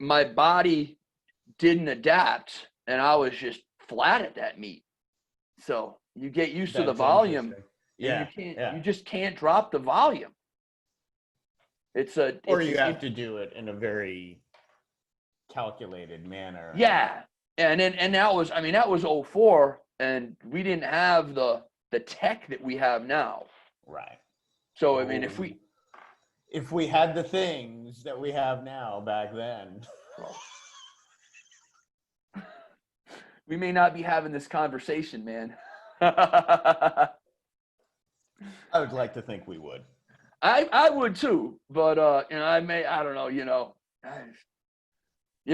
Speaker 1: my body didn't adapt, and I was just flat at that meet. So you get used to the volume.
Speaker 2: Yeah.
Speaker 1: You just can't drop the volume.
Speaker 2: You have to do it in a very calculated manner.
Speaker 1: Yeah. And that was 2004, and we didn't have the tech that we have now.
Speaker 2: Right.
Speaker 1: So
Speaker 2: if we had the things that we have now back then,
Speaker 1: we may not be having this conversation, man. I
Speaker 2: would like to think we would.
Speaker 1: I would too, but I don't know, you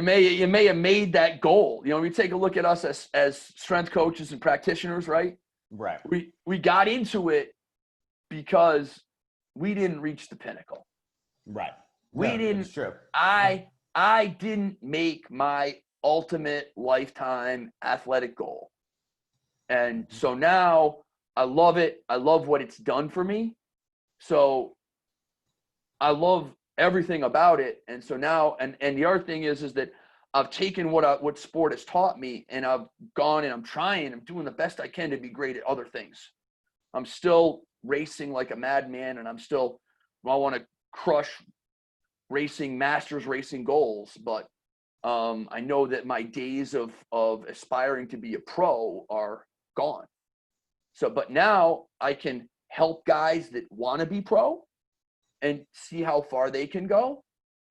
Speaker 1: may have made that goal. We take a look at us as strength coaches and practitioners, right?
Speaker 2: Right.
Speaker 1: We got into it because we didn't reach the pinnacle.
Speaker 2: Right.
Speaker 1: It's true. I didn't make my ultimate lifetime athletic goal. And so now I love it. I love what it's done for me. So I love everything about it. And so now, and the other thing is that I've taken what sport has taught me, and I've gone and I'm doing the best I can to be great at other things. I'm still racing like a madman, and I want to crush masters racing goals. But I know that my days of aspiring to be a pro are gone. So, but now I can help guys that want to be pro and see how far they can go.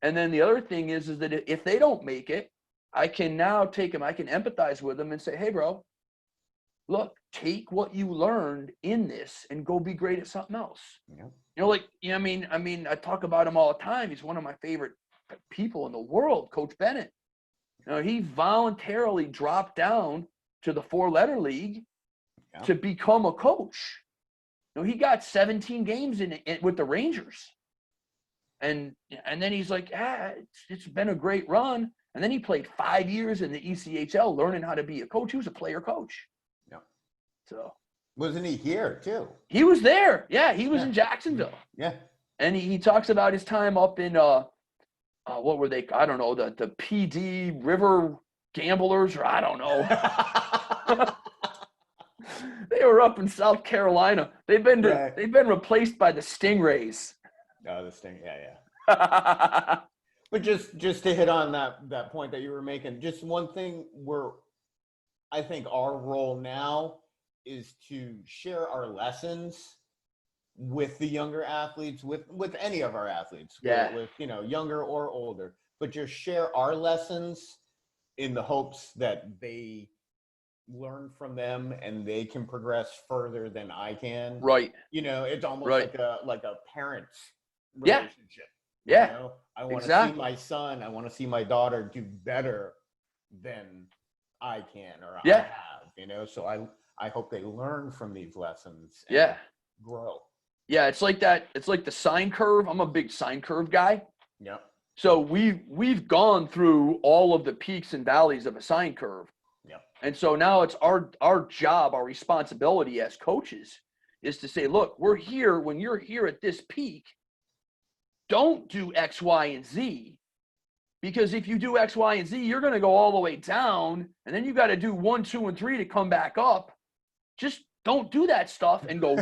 Speaker 1: And then the other thing is that if they don't make it, I can now take them, I can empathize with them and say, hey, bro, look, take what you learned in this and go be great at something else.
Speaker 2: Yeah.
Speaker 1: I talk about him all the time. He's one of my favorite people in the world, Coach Bennett. He voluntarily dropped down to the 4-letter league to become a coach. He got 17 games in with the Rangers. And then he's like, it's been a great run. And then he played 5 years in the ECHL learning how to be a coach. He was a player coach.
Speaker 2: Yeah.
Speaker 1: So
Speaker 2: Wasn't he here too?
Speaker 1: He was there. Yeah, he was
Speaker 2: Yeah.
Speaker 1: in Jacksonville.
Speaker 2: Yeah.
Speaker 1: And he talks about his time up in what were they? I don't know, the PD River Gamblers, or I don't know. They were up in South Carolina. They've been
Speaker 2: Right.
Speaker 1: they've been replaced by the Stingrays.
Speaker 2: Oh, this thing. Yeah. But just to hit on that point that you were making, just one thing where I think our role now is to share our lessons with the younger athletes, with any of our athletes,
Speaker 1: Yeah.
Speaker 2: with younger or older, but just share our lessons in the hopes that they learn from them and they can progress further than I can.
Speaker 1: Right.
Speaker 2: It's almost
Speaker 1: Right.
Speaker 2: like a parent's
Speaker 1: Yeah.
Speaker 2: relationship.
Speaker 1: Yeah.
Speaker 2: I want to
Speaker 1: Exactly.
Speaker 2: see my son, I want to see my daughter do better than I can or I
Speaker 1: Yeah.
Speaker 2: have, so I hope they learn from these lessons and
Speaker 1: Yeah.
Speaker 2: grow.
Speaker 1: Yeah, it's like that. It's like the sine curve. I'm a big sine curve guy.
Speaker 2: Yep.
Speaker 1: So we've gone through all of the peaks and valleys of a sine curve.
Speaker 2: Yep.
Speaker 1: And so now it's our job, our responsibility as coaches is to say, look, we're here when you're here at this peak. Don't do X, Y, and Z. Because if you do X, Y, and Z, you're going to go all the way down, and then you got to do 1, 2, and 3 to come back up. Just don't do that stuff and go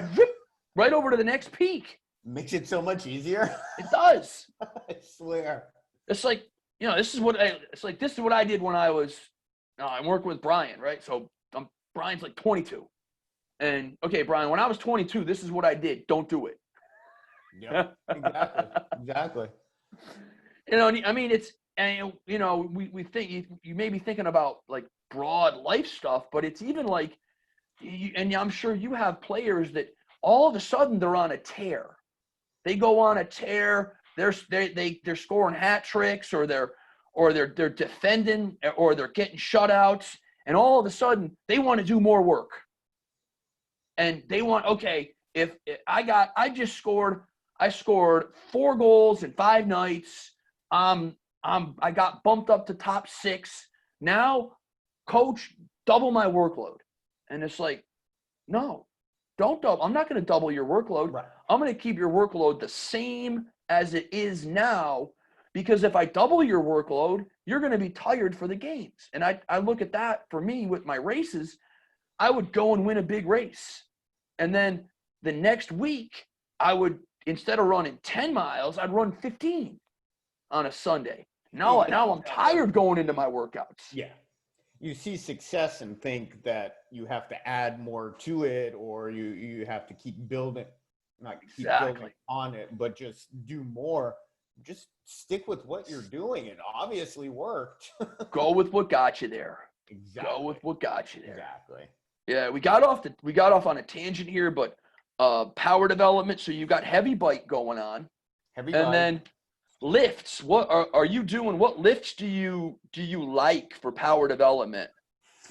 Speaker 1: right over to the next peak.
Speaker 2: Makes it so much easier.
Speaker 1: It does.
Speaker 2: I swear.
Speaker 1: It's like, this is what I did when I was, I'm working with Brian, right? So Brian's like 22. And okay, Brian, when I was 22, this is what I did. Don't do it.
Speaker 2: Yeah, exactly.
Speaker 1: I mean, it's, and we think you may be thinking about like broad life stuff, but it's even like, and I'm sure you have players that all of a sudden they're on a tear. They go on a tear. They're scoring hat tricks, or they're defending, or they're getting shutouts, and all of a sudden they want to do more work. And they want, okay, if I scored 4 goals in 5 nights. I got bumped up to top 6. Now, coach, double my workload. And it's like, no, don't double. I'm not going to double your workload.
Speaker 2: Right.
Speaker 1: I'm going to keep your workload the same as it is now, because if I double your workload, you're going to be tired for the games. And I look at that for me with my races. I would go and win a big race. And then the next week, I would, instead of running 10 miles, I'd run 15 on a Sunday. Now I'm tired going into my workouts.
Speaker 2: Yeah. You see success and think that you have to add more to it, or you have to keep building, building on it, but just do more. Just stick with what you're doing. It obviously worked.
Speaker 1: Go with what got you there.
Speaker 2: Exactly.
Speaker 1: Go with what got you there.
Speaker 2: Exactly.
Speaker 1: Yeah, we got off on a tangent here, but power development. So you've got heavy bike going on,
Speaker 2: Heavy
Speaker 1: and
Speaker 2: bike.
Speaker 1: then lifts. What are you doing? What lifts do you like for power development?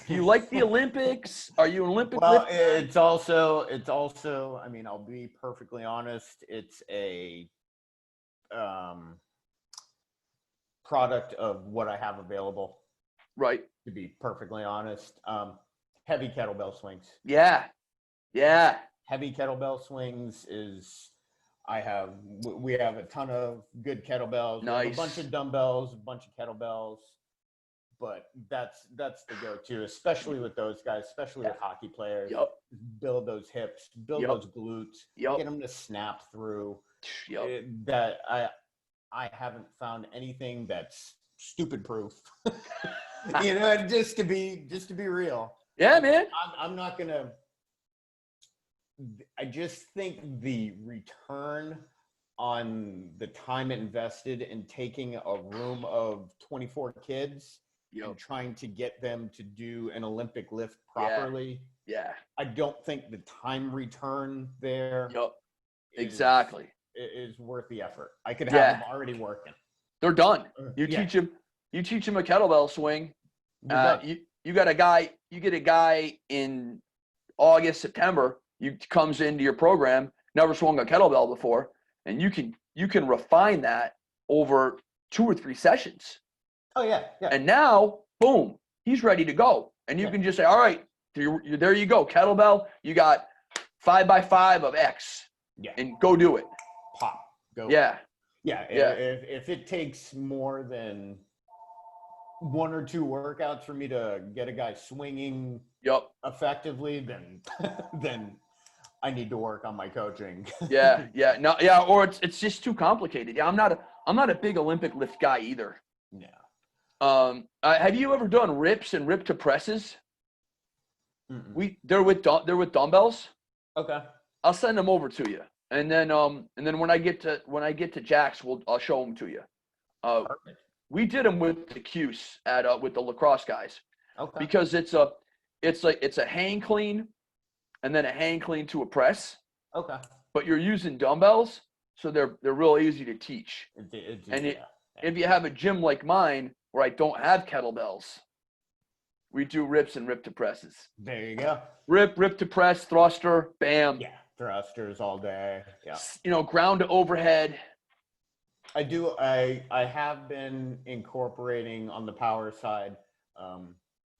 Speaker 1: Do you like the Olympics? Are you an Olympic
Speaker 2: Well,
Speaker 1: lifter?
Speaker 2: it's also, I mean, I'll be perfectly honest, it's a product of what I have available.
Speaker 1: Right.
Speaker 2: To be perfectly honest. Heavy kettlebell swings.
Speaker 1: Yeah.
Speaker 2: Heavy kettlebell swings we have a ton of good kettlebells.
Speaker 1: Nice.
Speaker 2: We have a bunch of dumbbells, a bunch of kettlebells, but that's the go-to, especially with those guys, especially with hockey players.
Speaker 1: Yep.
Speaker 2: Build those hips, build those glutes, get them to snap through.
Speaker 1: Yep.
Speaker 2: That I haven't found anything that's stupid proof. Just to be real.
Speaker 1: Yeah, man.
Speaker 2: I'm not gonna. I just think the return on the time invested in taking a room of 24 kids and trying to get them to do an Olympic lift properly.
Speaker 1: Yeah.
Speaker 2: I don't think the time return there.
Speaker 1: Yep. Exactly.
Speaker 2: Is worth the effort. I could have them already working.
Speaker 1: They're done. You teach them a kettlebell swing. You get a guy in August, September. You comes into your program, never swung a kettlebell before, and you can refine that over 2 or 3 sessions.
Speaker 2: Oh yeah.
Speaker 1: And now, boom, he's ready to go. And you can just say, all right, there you go, kettlebell. You got 5x5 of X
Speaker 2: Yeah.
Speaker 1: and go do it.
Speaker 2: Pop. Go.
Speaker 1: Yeah.
Speaker 2: Yeah.
Speaker 1: Yeah.
Speaker 2: If it takes more than 1 or 2 workouts for me to get a guy swinging
Speaker 1: Yep.
Speaker 2: effectively, then I need to work on my coaching.
Speaker 1: Yeah. Yeah. No. Yeah. Or it's just too complicated. Yeah. I'm not a big Olympic lift guy either.
Speaker 2: Yeah.
Speaker 1: Have you ever done rips and rip to presses?
Speaker 2: Mm-mm.
Speaker 1: They're with dumbbells.
Speaker 2: Okay.
Speaker 1: I'll send them over to you, and then when I get to Jack's, I'll show them to you.
Speaker 2: Perfect.
Speaker 1: We did them with the Cuse with the lacrosse guys
Speaker 2: Okay.
Speaker 1: because it's a hang clean, and then a hang clean to a press.
Speaker 2: Okay.
Speaker 1: But you're using dumbbells, so they're real easy to teach. If you have a gym like mine where I don't have kettlebells, we do rips and rip to presses.
Speaker 2: There you go.
Speaker 1: Rip to press, thruster, bam.
Speaker 2: Yeah. Thrusters all day. Yeah.
Speaker 1: Ground to overhead.
Speaker 2: I do. I have been incorporating on the power side.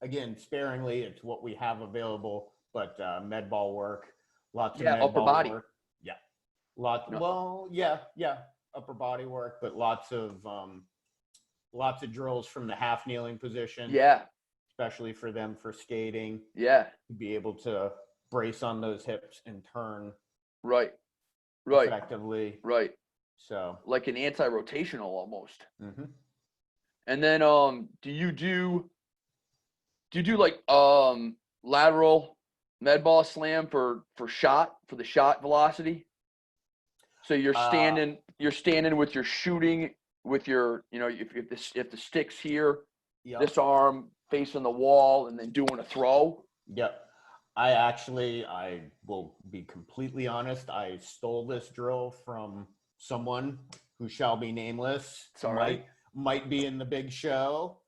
Speaker 2: Again, sparingly, it's what we have available, but med ball work, lots of med
Speaker 1: upper
Speaker 2: ball
Speaker 1: body.
Speaker 2: work. Yeah. Well, yeah, upper body work, but lots of drills from the half kneeling position.
Speaker 1: Yeah.
Speaker 2: Especially for them for skating.
Speaker 1: Yeah.
Speaker 2: To be able to brace on those hips and turn.
Speaker 1: Right.
Speaker 2: Effectively.
Speaker 1: Right.
Speaker 2: So.
Speaker 1: Like an anti-rotational almost.
Speaker 2: Mm-hmm.
Speaker 1: And then do you do like lateral med ball slam for the shot velocity? So you're standing with your shooting with your if the stick's here, this arm facing the wall and then doing a throw.
Speaker 2: Yep. I will be completely honest. I stole this drill from someone who shall be nameless.
Speaker 1: It's all right.
Speaker 2: Might be in the big show,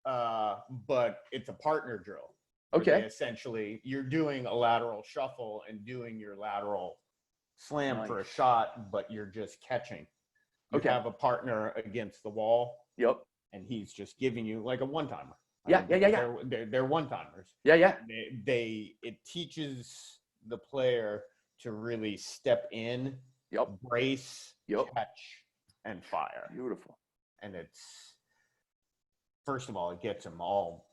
Speaker 2: but it's a partner drill.
Speaker 1: Okay.
Speaker 2: Essentially, you're doing a lateral shuffle and doing your lateral slam for a
Speaker 1: Nice.
Speaker 2: shot, but you're just catching. You have a partner against the wall.
Speaker 1: Yep.
Speaker 2: And he's just giving you like a one-timer.
Speaker 1: Yeah.
Speaker 2: They're one-timers.
Speaker 1: Yeah.
Speaker 2: It teaches the player to really step in, brace, catch, and fire.
Speaker 1: Beautiful.
Speaker 2: And it's, first of all, it gets them all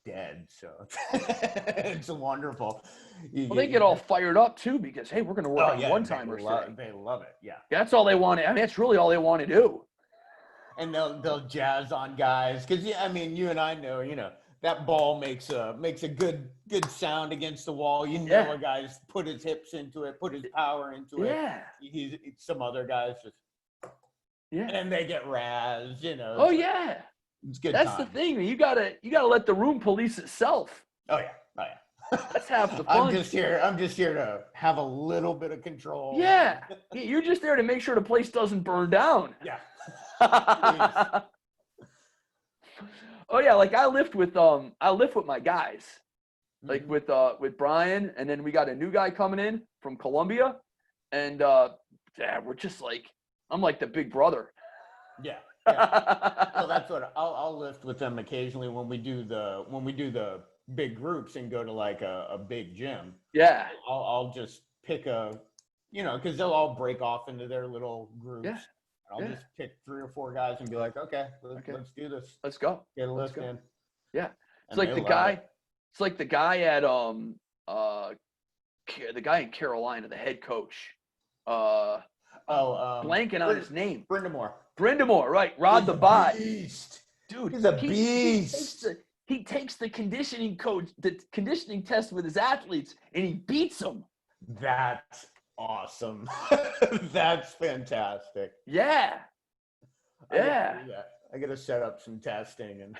Speaker 2: dead. So it's wonderful.
Speaker 1: They get all fired up too because, hey, we're going to work on one-timers today.
Speaker 2: They love it. Yeah.
Speaker 1: That's all they want. I mean, that's really all they want to do.
Speaker 2: And they'll jazz on guys because you and I know that ball makes a good sound against the wall. A guy's put his hips into it, put his power into it.
Speaker 1: Yeah.
Speaker 2: Some other guys just and they get razzed.
Speaker 1: Oh yeah.
Speaker 2: It's good.
Speaker 1: That's the thing. You gotta let the room police itself.
Speaker 2: Oh yeah.
Speaker 1: That's half the fun.
Speaker 2: I'm just here to have a little bit of control.
Speaker 1: Yeah. You're just there to make sure the place doesn't burn down.
Speaker 2: Yeah.
Speaker 1: Oh yeah, like I lift with my guys, like with Brian, and then we got a new guy coming in from Colombia, and we're just like I'm like the big brother.
Speaker 2: Yeah. Well, that's what I'll lift with them occasionally when we do the big groups and go to like a big gym.
Speaker 1: Yeah.
Speaker 2: I'll just pick because they'll all break off into their little groups.
Speaker 1: Yeah.
Speaker 2: I'll just pick 3 or 4 guys and be like, okay, let's do this.
Speaker 1: Let's go.
Speaker 2: Get a lift in.
Speaker 1: Yeah. It's like the guy. It's like the guy at the guy in Carolina, the head coach. Blanking on his name. Brindamore, right? Rod the Bot.
Speaker 2: Beast.
Speaker 1: Dude,
Speaker 2: he's a beast.
Speaker 1: He takes the conditioning test with his athletes, and he beats them.
Speaker 2: That's awesome. That's fantastic.
Speaker 1: Yeah.
Speaker 2: I gotta set up some testing and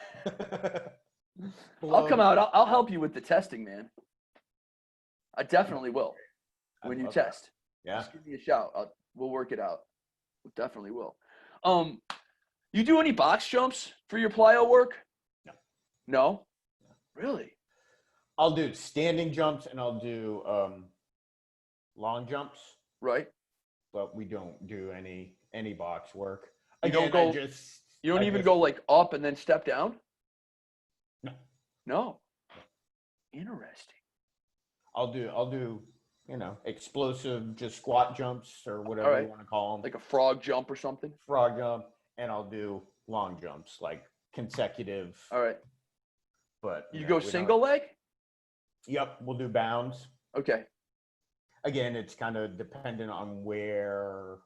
Speaker 1: I'll come out. I'll help you with the testing, man. I definitely will when you test.
Speaker 2: Yeah.
Speaker 1: Just give me a shout. We'll work it out. We definitely will. You do any box jumps for your plyo work? No? Really?
Speaker 2: I'll do standing jumps and I'll do long jumps.
Speaker 1: Right.
Speaker 2: But we don't do any box work.
Speaker 1: You don't even go like up and then step down? No. Interesting.
Speaker 2: I'll do explosive, just squat jumps or whatever
Speaker 1: All right.
Speaker 2: you want to call them.
Speaker 1: Like a frog jump or something?
Speaker 2: Frog jump, and I'll do long jumps, like consecutive.
Speaker 1: All right.
Speaker 2: But
Speaker 1: You go single leg?
Speaker 2: Yep, we'll do bounds.
Speaker 1: Okay.
Speaker 2: Again, it's kind of dependent on where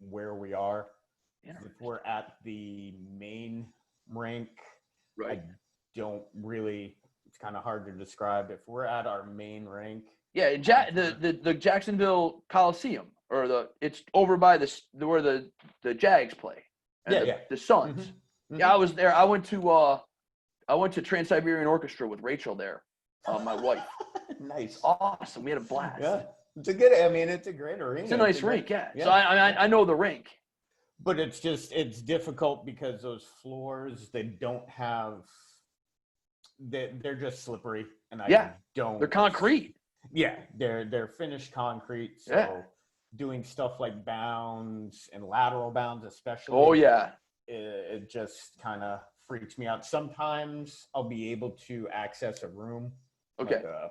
Speaker 2: we are. If we're at the main rink,
Speaker 1: right.
Speaker 2: I don't really. It's kind of hard to describe. If we're at our main rink,
Speaker 1: yeah, the Jacksonville Coliseum, or it's over by where the Jags play, and the Suns.
Speaker 2: Mm-hmm. Mm-hmm.
Speaker 1: Yeah, I was there. I went to Trans-Siberian Orchestra with Rachel there, my wife.
Speaker 2: Nice,
Speaker 1: awesome. We had a blast.
Speaker 2: Yeah, it's a great arena.
Speaker 1: It's a nice rink, yeah. So I know the rink.
Speaker 2: But it's difficult because those floors, they don't have, they're just slippery, and I don't.
Speaker 1: They're concrete.
Speaker 2: Yeah, they're finished concrete. So doing stuff like bounds and lateral bounds, especially.
Speaker 1: Oh yeah.
Speaker 2: It just kind of freaks me out. Sometimes I'll be able to access a room.
Speaker 1: Okay.
Speaker 2: Like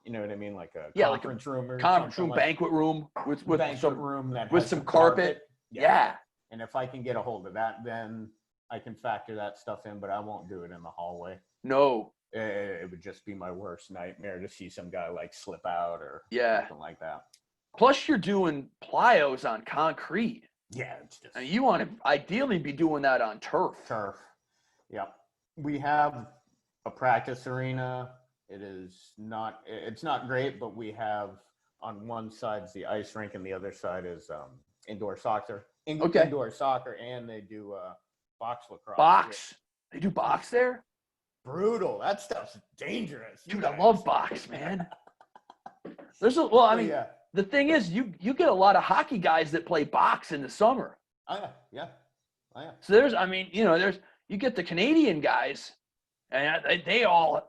Speaker 2: you know what I mean, like a conference room or
Speaker 1: conference room, banquet room with some
Speaker 2: room that
Speaker 1: with
Speaker 2: has
Speaker 1: some carpet. Yeah.
Speaker 2: And if I can get a hold of that, then I can factor that stuff in, but I won't do it in the hallway.
Speaker 1: No.
Speaker 2: It would just be my worst nightmare to see some guy like slip out or something like that.
Speaker 1: Plus, you're doing plyos on concrete.
Speaker 2: Yeah, it's just.
Speaker 1: And you want to ideally be doing that on turf.
Speaker 2: Turf. Yeah. We have a practice arena. It's not great, but we have on one side is the ice rink and the other side is indoor soccer. Indoor soccer, and they do box lacrosse.
Speaker 1: Box? They do box there?
Speaker 2: Brutal. That stuff's dangerous.
Speaker 1: Dude, I love box, man. The thing is, you get a lot of hockey guys that play box in the summer.
Speaker 2: Oh yeah.
Speaker 1: So you get the Canadian guys, and they'll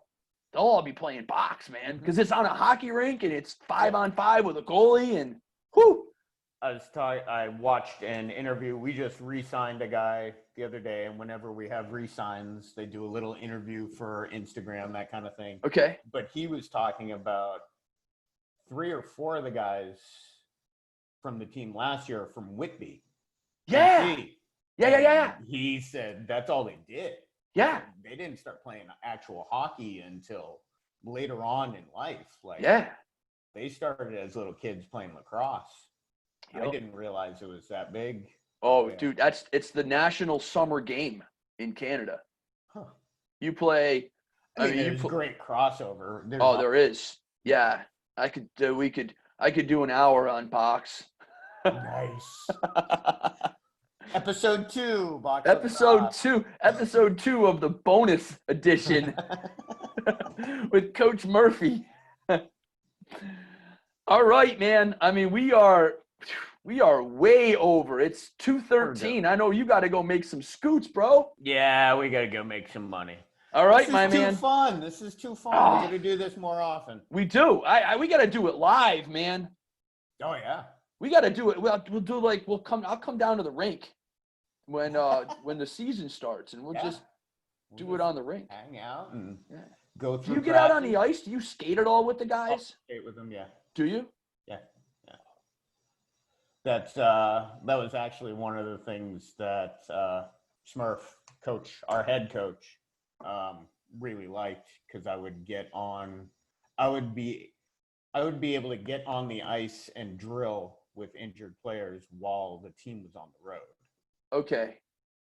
Speaker 1: all be playing box, man, because it's on a hockey rink and it's 5-on-5 with a goalie, and whoo.
Speaker 2: I watched an interview. We just re-signed a guy the other day, and whenever we have re-signs, they do a little interview for Instagram, that kind of thing.
Speaker 1: Okay.
Speaker 2: But he was talking about 3 or 4 of the guys from the team last year from Whitby.
Speaker 1: Yeah. Yeah.
Speaker 2: He said that's all they did.
Speaker 1: Yeah.
Speaker 2: They didn't start playing actual hockey until later on in life. They started as little kids playing lacrosse. Yep. I didn't realize it was that big.
Speaker 1: Oh, dude, it's the national summer game in Canada.
Speaker 2: Huh.
Speaker 1: You play.
Speaker 2: There's great crossover.
Speaker 1: There is. Yeah, I could do an hour on box.
Speaker 2: Nice. Episode 2, box.
Speaker 1: Episode 2 of the bonus edition with Coach Murphy. All right, man. I mean, we are way over. It's 2:13. I know you got to go make some scoots, bro.
Speaker 2: Yeah, we got to go make some money.
Speaker 1: All right, my man.
Speaker 2: This is too fun. We got to do this more often.
Speaker 1: We do. We got to do it live, man.
Speaker 2: Oh yeah.
Speaker 1: We got to do it. I'll come down to the rink when the season starts, and we'll just do it on the rink.
Speaker 2: Hang out and go through.
Speaker 1: Do you get out on the ice? Do you skate at all with the guys?
Speaker 2: I'll skate with them, yeah.
Speaker 1: Do you?
Speaker 2: Yeah. That was actually one of the things that Smurf coach, our head coach, really liked, because I would be able to get on the ice and drill with injured players while the team was on the road. Okay.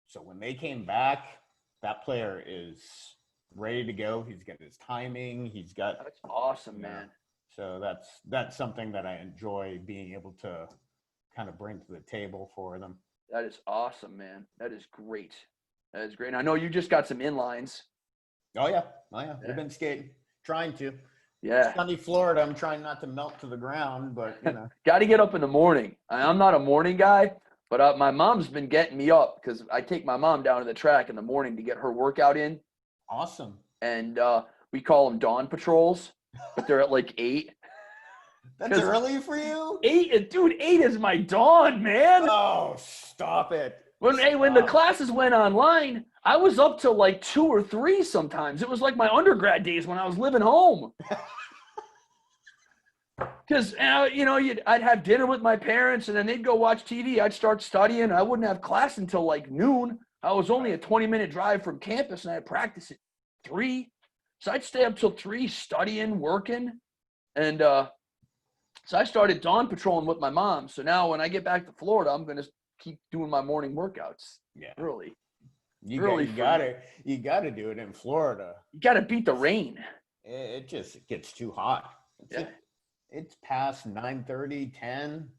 Speaker 2: So when they came back, that player is ready to go. He's got his timing. That's
Speaker 1: awesome, man.
Speaker 2: So that's something that I enjoy being able to kind of bring to the table for them.
Speaker 1: That is awesome, man. That is great. And I know you just got some inlines.
Speaker 2: Oh yeah. We've been skating, trying to.
Speaker 1: Yeah.
Speaker 2: Sunny Florida, I'm trying not to melt to the ground, but
Speaker 1: Got to get up in the morning. I'm not a morning guy, but my mom's been getting me up, because I take my mom down to the track in the morning to get her workout in.
Speaker 2: Awesome.
Speaker 1: And we call them dawn patrols, but they're at like 8.
Speaker 2: That's early for you?
Speaker 1: 8, dude, 8 is my dawn, man.
Speaker 2: Oh, stop it.
Speaker 1: When the classes went online, I was up till like 2 or 3 sometimes. It was like my undergrad days when I was living home. Because, I'd have dinner with my parents, and then they'd go watch TV. I'd start studying. I wouldn't have class until like noon. I was only a 20-minute drive from campus, and I had practice at 3. So I'd stay up till 3 studying, working. And so I started dawn patrolling with my mom. So now when I get back to Florida, I'm going to keep doing my morning workouts.
Speaker 2: Yeah.
Speaker 1: Early.
Speaker 2: You gotta do it in Florida.
Speaker 1: You got to beat the rain.
Speaker 2: It just gets too hot. It's past 9:30, 10.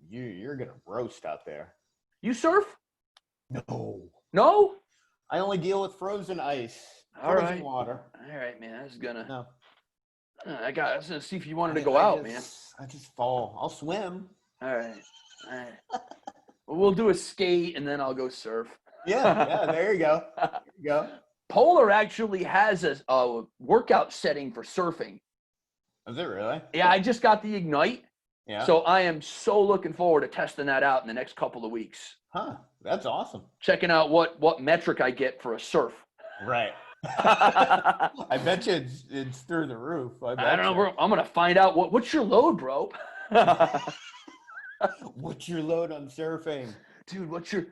Speaker 2: You're gonna roast out there.
Speaker 1: You surf?
Speaker 2: No. I only deal with frozen ice. Frozen water.
Speaker 1: All right, man. I was gonna.
Speaker 2: No.
Speaker 1: I was gonna see if you wanted to go out, man.
Speaker 2: I just fall. I'll swim.
Speaker 1: All right. Well, we'll do a skate and then I'll go surf.
Speaker 2: Yeah. There you go.
Speaker 1: Polar actually has a workout setting for surfing.
Speaker 2: Is it really?
Speaker 1: Yeah, I just got the Ignite.
Speaker 2: Yeah.
Speaker 1: So I am so looking forward to testing that out in the next couple of weeks.
Speaker 2: Huh. That's awesome.
Speaker 1: Checking out what metric I get for a surf.
Speaker 2: Right. I bet you it's through the roof.
Speaker 1: I don't know. Bro. I'm going to find out what's your load, bro.
Speaker 2: What's your load on surfing?
Speaker 1: Dude, what's your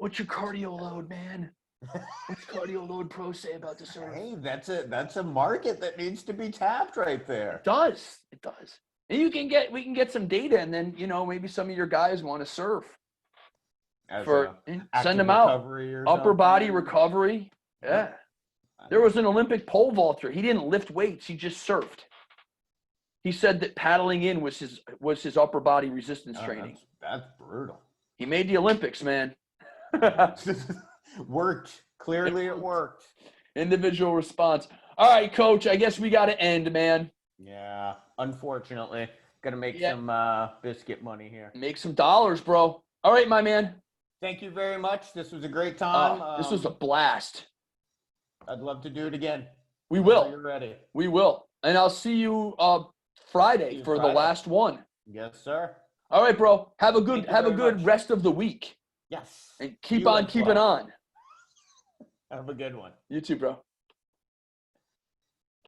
Speaker 1: cardio load, man? What's Cardio Load Pro say about the surf?
Speaker 2: Hey, that's a market that needs to be tapped right there.
Speaker 1: It does. And we can get some data, and then maybe some of your guys want to surf. Send them out. Upper body recovery. Yeah. There was an Olympic pole vaulter. He didn't lift weights. He just surfed. He said that paddling in was his upper body resistance training.
Speaker 2: That's brutal.
Speaker 1: He made the Olympics, man.
Speaker 2: Worked. Clearly it worked.
Speaker 1: Individual response. All right, Coach, I guess we got to end, man.
Speaker 2: Yeah, unfortunately. Got to make some biscuit money here.
Speaker 1: Make some dollars, bro. All right, my man.
Speaker 2: Thank you very much. This was a great time.
Speaker 1: This was a blast.
Speaker 2: I'd love to do it again.
Speaker 1: We will.
Speaker 2: You're ready.
Speaker 1: We will. And I'll see you Friday for the last one.
Speaker 2: Yes, sir.
Speaker 1: All right, bro. Have a good rest of the week.
Speaker 2: Yes.
Speaker 1: And keep on keeping on.
Speaker 2: Have a good one.
Speaker 1: You too, bro.